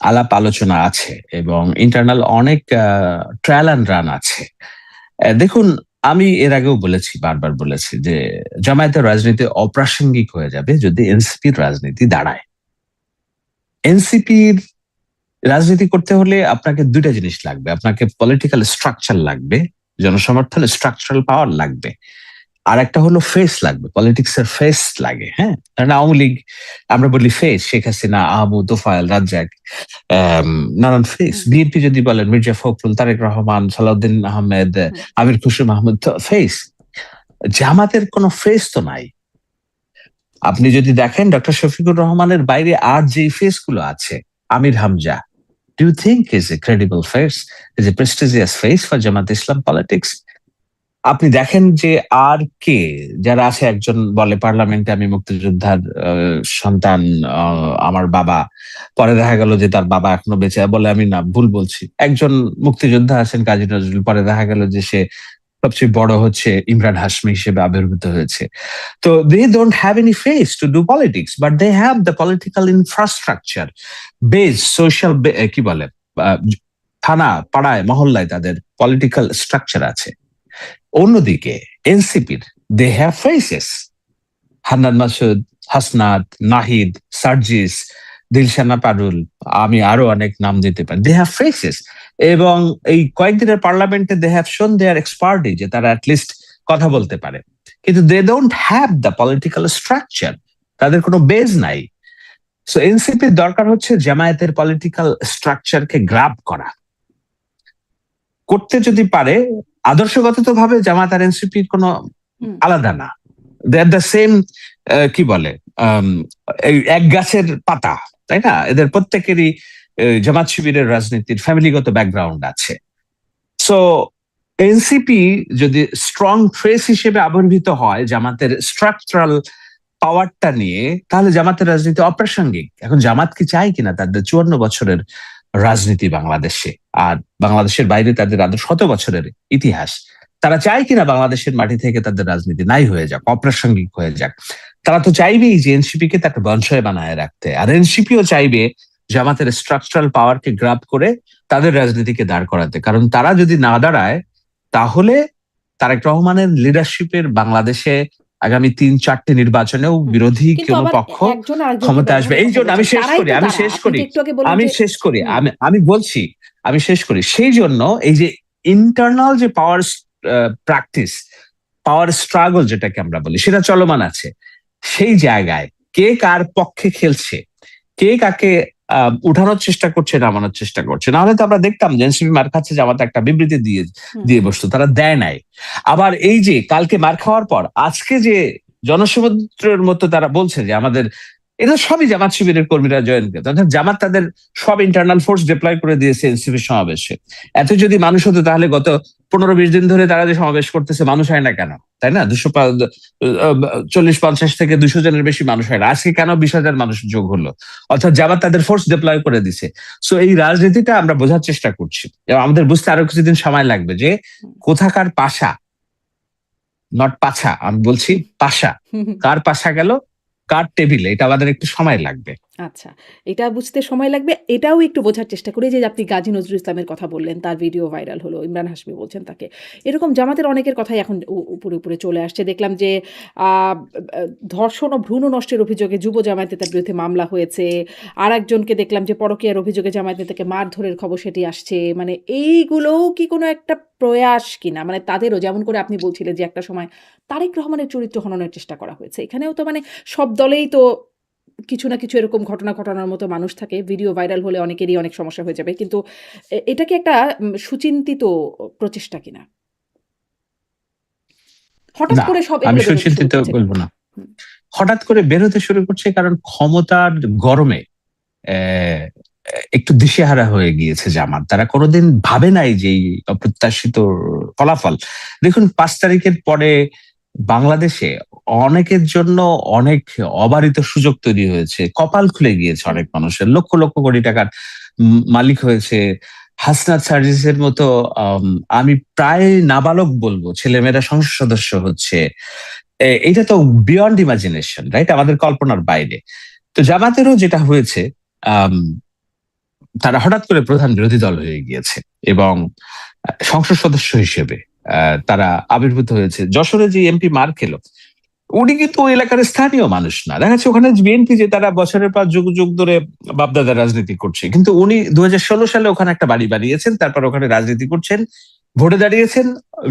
আলাপ আলোচনা আছে এবং ইন্টারনাল অনেক ট্রায়াল অ্যান্ড রান আছে। দেখুন, আমি এর আগেও বলেছি, বারবার বলেছি যে জামায়াতের রাজনীতি অপ্রাসঙ্গিক হয়ে যাবে যদি এনসিপির রাজনীতি দাঁড়ায়। এনসিপির রাজনীতি করতে হলে আপনাকে 2টা জিনিস লাগবে। আপনাকে পলিটিক্যাল স্ট্রাকচার লাগবে, জনসমর্থন, স্ট্রাকচারাল পাওয়ার লাগবে। আর একটা হলো ফেস লাগবে, পলিটিক্স এর ফেস লাগে। হ্যাঁ, কারণ আওয়ামী লীগ আমরা বলি ফেস, শেখ হাসিনা, আহমু, তোফায়েল, রাজ্জাক, নানান ফেস। বিএনপি যদি বলেন মির্জা ফখরুল, তারেক রহমান, সালাউদ্দিন আহমেদ, আমির খুশরু মাহমুদ, ফেস। জামাতের কোনো ফেস তো নাই। আপনি যদি দেখেন ডক্টর শফিকুর রহমানের বাইরে আর যে ফেস গুলো আছে, Amir Hamza, do you think is a credible face, is a prestigious face for Jamaat Islam politics? আপনি দেখেন যে আর কে যারা আছে, একজন বলে পার্লামেন্টে আমি মুক্তিযোদ্ধার সন্তান, আমার বাবা, পরে দেখা গেল যে তার বাবা এখনো বেঁচে, বলে আমি না, ভুল বলছি, একজন মুক্তিযোদ্ধা আছেন কাজী নজরুল, পরে দেখা গেল যে সে সবচেয়ে বড় হচ্ছে ইমরান হাশমি হিসেবে আবির্ভূত হয়েছে। তো they don't have any face to do politics, but they have the political infrastructure, base, social, কি বলে, থানা, পাড়ায়, মহল্লায় তাদের পলিটিক্যাল স্ট্রাকচার আছে। অন্যদিকে এনসিপির they have faces, Hannan Masud, Hasnat, Nahid, Sarjis, Dilshana Parul, আমি আরো অনেক নাম দিতে পারি। দে হ্যাভ ফেসেস এবং এই কয়েকদিনের পার্লামেন্টে দে হ্যাভ শোন দেয়ার এক্সপার্টি যে তারা অ্যাটলিস্ট কথা বলতে পারে। কিন্তু they don't have the political structure, তাদের কোনো বেজ নাই। সো এনসিপির দরকার হচ্ছে জামায়াতের পলিটিক্যাল স্ট্রাকচারকে গ্রাব করা। করতে যদি পারে, আদর্শগত ভাবে জামাত আর এনসিপি কোনো হুম। আলাদা না, দে আর দ্য সেম, কি বলে, এই এক গাছের পাতা, তাই না? এদের প্রত্যেকেরই জামাত শিবিরের রাজনীতির ফ্যামিলিগত ব্যাকগ্রাউন্ড আছে। সো এনসিপি যদি স্ট্রং ট্রেস হিসেবে আবির্ভূত হয় জামাতের স্ট্রাকচারাল পাওয়ারটা নিয়ে, তাহলে জামাতের রাজনীতি অপ্রাসঙ্গিক। এখন জামাত কি চায় কিনা তাদের 54 বছরের রাজনীতি বাংলাদেশে, আর বাংলাদেশের বাইরে তাদের আরো 100 বছরের ইতিহাস, তারা চায় কিনা বাংলাদেশের মাটি থেকে তাদের রাজনীতি নাই হয়ে যাক, অপ্রাসঙ্গিক হয়ে যাক? তারা তো চাইবেই যে এনসিপি কে তাকে বঞ্চয় বানায় রাখতে, আর এনসিপিও চাইবে জামাতের স্ট্রাকচারাল পাওয়ারকে গ্রাব করে তাদের রাজনীতিকে দাঁড় করাতে। কারণ তারা যদি না দাঁড়ায়, তাহলে তারেক রহমানের লিডারশিপের বাংলাদেশে আগামী 3-4টে নির্বাচনেও বিরোধী কিন্তু কোনো আবার পক্ষ একজন আরেকজনকে ক্ষমতা আসবে। ব্যবহারের এই কথা জন্য আমি বলছেন, শেষ তারাই করি তো আমি তারা। শেষ আপনি করি তো একটু আগে বললেন আমি যে শেষ করি হুম, আমি বলছি, আমি শেষ করি। সেই জন্য এই যে ইন্টারনাল যে পাওয়ার প্র্যাকটিস, পাওয়ার স্ট্রাগল যেটাকে আমরা বলি, সেটা চলমান আছে। সেই জায়গায় কে কার পক্ষে খেলছে, কে কাকে উঠানোর চেষ্টা করছে, নামানোর চেষ্টা করছে, নাহলে তো আমরা দেখতাম যে এনসিপি মার খাচ্ছে, জামাত একটা বিবৃতি দিয়ে হুম, দিয়ে বসতো, তারা দেয় নাই। আবার এই যে কালকে মার খাওয়ার পর আজকে যে জনসমুদ্রের মতো তারা বলছে যে আমাদের, এটা সবই জামাত শিবিরের কর্মীরা জয়েন করে, অর্থাৎ জামাত তাদের সব ইন্টারনাল ফোর্স ডিপ্লয় করে দিয়েছে এনসিপির সমাবেশে। এত যদি মানুষ হতো, তাহলে গত 15-20 দিন ধরে তারা যে সমাবেশ করতেছে, মানুষ হয় না কেন, তাই না? 240-50 থেকে 200 জনের বেশি মানুষ হয় না, আজকে কেন 20,000 মানুষ যোগ হলো? অর্থাৎ জামাত তাদের ফোর্স ডিপ্লয় করে দিছে। সো এই রাজনীতিটা আমরা বোঝার চেষ্টা করছি, এবং আমাদের বুঝতে আরো কিছুদিন সময় লাগবে যে কোথাকার পাশা, নট পাছা, আমি বলছি পাশা, হুম, হুম। কার পাশা গেল কার টেবিলে, এটা আমাদের একটু সময় লাগবে। আচ্ছা, এটা বুঝতে সময় লাগবে। এটাও একটু বোঝার চেষ্টা করি যে আপনি গাজী নজরুল ইসলামের কথা বললেন, তার ভিডিও ভাইরাল হলো। ইমরান হাশমি বলছেন তাকে। এরকম জামাতের অনেকের কথাই এখন উপরে, উপরে চলে আসছে। দেখলাম যে আ আ ধর্ষণ ও ভ্রূণ নষ্টের অভিযোগে যুব জামায়াত নেতার বিরুদ্ধে মামলা হয়েছে। আরেকজনকে দেখলাম যে পরকীয়ার অভিযোগে জামায়াত নেতাকে মারধরের খবর সেটি আসছে। মানে এইগুলোও কি কোনো একটা প্রয়াস কিনা? মানে তাদেরও, যেমন করে আপনি বলছিলেন যে একটা সময় তারেক রহমানের চরিত্র হননের চেষ্টা করা হয়েছে। এখানেও তো মানে সব দলেই তো কিছু না কিছু এরকম ঘটনা ঘটানোর মতো মানুষ থাকে। ভিডিও ভাইরাল হলে অনেকেরই অনেক সমস্যা হয়ে যাবে। কিন্তু এটা কি একটা সুচিন্তিত প্রচেষ্টা কিনা? হঠাৎ না, করে সব আমি এগুলো বেরোতে শুরু সুচিন্তিত করছে কেন? বলবো না। হুম, হঠাৎ করে বের হতে শুরু করছে কারণ ক্ষমতার গরমে আহ, একটু দিশেহারা হয়ে গিয়েছে জামাত। তারা কোনোদিন ভাবে নাই যে এই অপ্রত্যাশিত ফলাফল। দেখুন, 5 তারিখের পরে বাংলাদেশে অনেকের জন্য অনেক অবারিত সুযোগ তৈরি হয়েছে, কপাল খুলে গিয়েছে হুম, অনেক মানুষের, লক্ষ লক্ষ কোটি টাকার মালিক হয়েছে। হাসনাত সার্জিসের মতো আমি প্রায় নাবালক বলবো ছেলেমেয়েরা সংসদ সদস্য হচ্ছে। এটা তো বিয়ন্ড ইমাজিনেশন, রাইট? আমাদের কল্পনার বাইরে। তো জামাতেরও যেটা হয়েছে, আম, তারা হঠাৎ করে প্রধান বিরোধী দল হয়ে গিয়েছে, এবং সংসদ সদস্য হিসেবে তারা আবির্ভূত হয়েছে। যশোরে যে এমপি মার খেলো, উনি কিন্তু ওই এলাকার স্থানীয় মানুষ না। দেখা যাচ্ছে ওখানে বিএনপি যে তারা বছরের পর যুগ যুগ ধরে বাপদাদার রাজনীতি করছে, কিন্তু উনি 2016 সালে ওখানে একটা বাড়ি বানিয়েছেন, তারপর ওখানে রাজনীতি করছেন, ভোটে দাঁড়িয়েছেন,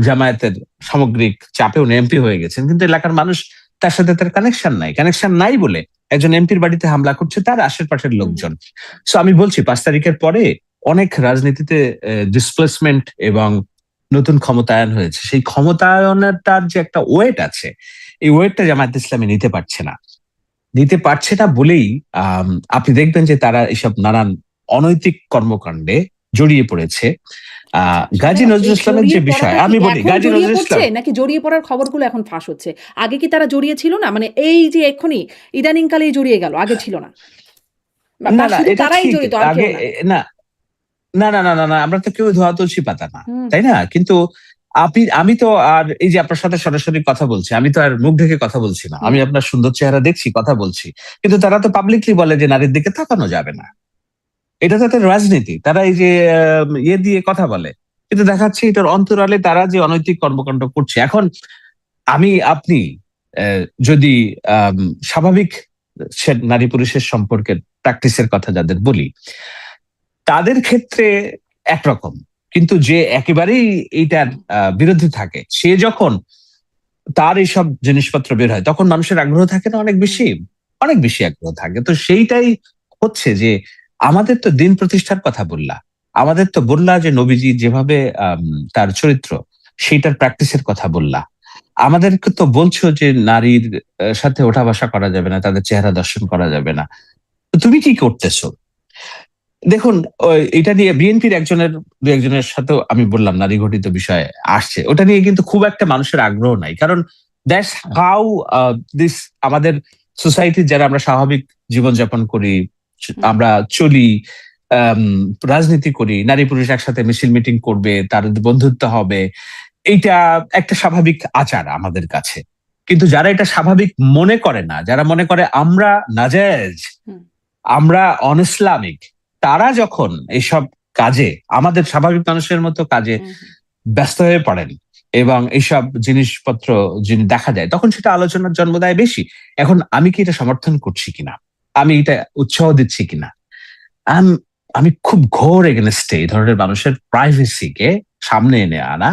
জামায়াতের সামগ্রিক চাপে উনি এমপি হয়ে গেছেন, কিন্তু এলাকার মানুষ তার সাথে তার কানেকশন নাই বলে একজন এমপির বাড়িতে হামলা করছে তার আশেপাশের হুম, লোকজন। সো আমি বলছি 5 তারিখের পরে অনেক রাজনীতিতে ডিসপ্লেসমেন্ট এবং নতুন ক্ষমতায়ন হয়েছে। সেই ক্ষমতায়নের তার যে একটা ওয়েট আছে, এই ওয়েটটা জামায়াত ইসলামী নিতে পারছে না বলেই আপনি দেখবেন যে তারা এসব নানান অনৈতিক কর্মকাণ্ডে জড়িয়ে পড়েছে। সেটা গাজী নজরুল এই ইসলামের জড়িয়ে যে বিষয়, পড়াটা কি আমি বলি এখন গাজী জড়িয়ে নজরুল পড়ছে, ইসলাম, নাকি জড়িয়ে পড়ার খবরগুলো এখন ফাঁস হচ্ছে? আগে কি তারা জড়িয়ে ছিল না? মানে এই যে এক্ষুনি ইদানিংকালেই জড়িয়ে গেল, আগে ছিল না। বা না বা না শুধু এটা তারাই ঠিক। জড়িত, আর আগে কেউ না? না না না না না না, আমরা তো কেউ ধোয়া তুলসী পাতা না, হুম, তাই না? কিন্তু আমি তো আর এই যে আপনার সাথে সরাসরি কথা বলছি, আমি তো আর মুখ ঢেকে কথা বলছি না, আমি না। আপনার সুন্দর চেহারা দেখছি, কথা বলছি। কিন্তু তারা তো পাবলিকলি বলে যে নারীর দিকে তাকানো যাবে না, এটা তাদের রাজনীতি। তারা এই যে ইয়ে দিয়ে কথা বলে, কিন্তু দেখাচ্ছে এটার অন্তরালে তারা যে অনৈতিক কর্মকাণ্ড করছে। এখন আপনি যদি আম, স্বাভাবিক নারী পুরুষের সম্পর্কের প্র্যাকটিসের কথা যাদের বলি, তাদের ক্ষেত্রে একরকম, কিন্তু যে একেবারেই এইটার বিরুদ্ধে থাকে, সে যখন তার এইসব জিনিসপত্র বের হয়, তখন মানুষের আগ্রহ থাকে না অনেক হুম, বেশি, অনেক বেশি আগ্রহ থাকে। তো সেইটাই হচ্ছে যে আমাদের তো দিন প্রতিষ্ঠার কথা বললা, আমাদের তো বললা যে নবীজি যেভাবে তার চরিত্র সেইটার প্র্যাকটিসের কথা বললা, আমাদেরকে তো বলছো যে নারীর সাথে ওঠা বসা করা যাবে না, তাদের চেহারা দর্শন করা যাবে না। তো তুমি কি করতেছো? দেখুন, এটা নিয়ে বিএনপির দু একজনের সাথেও আমি বললাম নারী ঘটিত বিষয় আসছে, ওটা নিয়ে কিন্তু খুব একটা মানুষের আগ্রহ নাই, কারণ দ্যাটস হাউ দিস আমাদের সোসাইটির যারা আমরা স্বাভাবিক জীবনযাপন করি, আমরা চলি, আম, রাজনীতি করি, নারী পুরুষ একসাথে মিছিল মিটিং করবে, তার বন্ধুত্ব হবে, এইটা একটা স্বাভাবিক আচার আমাদের কাছে। কিন্তু যারা এটা স্বাভাবিক মনে করে না, যারা মনে করে আমরা নাজায়েজ, হুম। আমরা অনইসলামিক, তারা যখন এইসব কাজে, আমাদের স্বাভাবিক মানুষের মতো কাজে হুম, ব্যস্ত হয়ে পড়েন এবং এইসব জিনিসপত্র যদি দেখা যায়, তখন সেটা আলোচনার জন্ম দেয় বেশি। এখন আমি কি এটা সমর্থন করছি কিনা, আমি এটা উৎসাহ দিচ্ছি কিনা, আমি খুব ঘোর এগেনস্টে এই ধরনের মানুষের প্রাইভেসিকে সামনে এনে আনা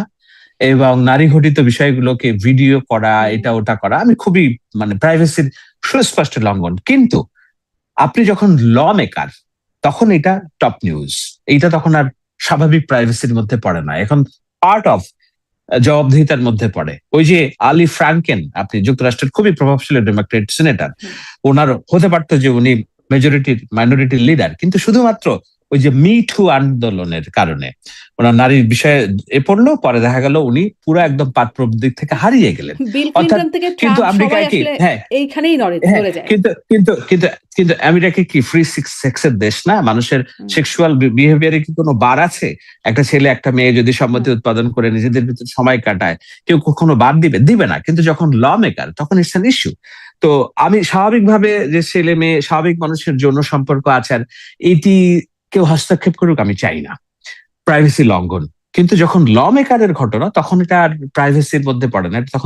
এবং নারী ঘটিত বিষয়গুলোকে ভিডিও করা, এটা ওটা করা, আমি খুবই মানে প্রাইভেসির সুস্পষ্ট লঙ্ঘন। কিন্তু আপনি যখন ল মেকার, তখন এটা টপ নিউজ, এইটা তখন আর স্বাভাবিক প্রাইভেসির মধ্যে পড়ে না, এখন পার্ট অফ জবাবদিহিতার মধ্যে পড়ে। ওই যে আলি ফ্রাঙ্কেন, আপনি যুক্তরাষ্ট্রের খুবই প্রভাবশালী ডেমোক্রেট সিনেটর, ওনার হতে পারতো যে উনি মাইনরিটির লিডার, কিন্তু শুধুমাত্র ওই যে মি টু আন্দোলনের কারণে ওনার নারীর বিষয়ে পড়লো, পরে দেখা গেল উনি পুরো একদম দিক থেকে হারিয়ে গেলেন। বিল অর্থাৎ ক্লিনটন থেকে কিন্তু ট্রাম্প সবাই আমেরিকায় কি, আসলে হ্যাঁ এইখানেই হ্যাঁ, নড়ে যায়। কিন্তু কিন্তু কিন্তু কিন্তু আমেরিকা কি ফ্রি সেক্সের দেশ না? মানুষের সেক্সুয়াল বিহেভিয়ারে কি কোনো বার আছে? একটা ছেলে একটা মেয়ে যদি সম্মতি উৎপাদন করে নিজেদের ভিতরে সময় কাটায়, কেউ কখনো বাদ দিবে না। কিন্তু যখন ল মেকার, তখন ইটস অ্যান ইস্যু। তো আমি স্বাভাবিকভাবে যে ছেলে মেয়ে, স্বাভাবিক মানুষের যৌন সম্পর্ক আচার, এটি কেউ হস্তক্ষেপ করুক, আমি চাই না, প্রাইভেসি লঙ্ঘন। কিন্তু যখন ল মেকারের ঘটনা, তখন এটা আর প্রাইভেসির মধ্যে পড়ে না, এটা তখন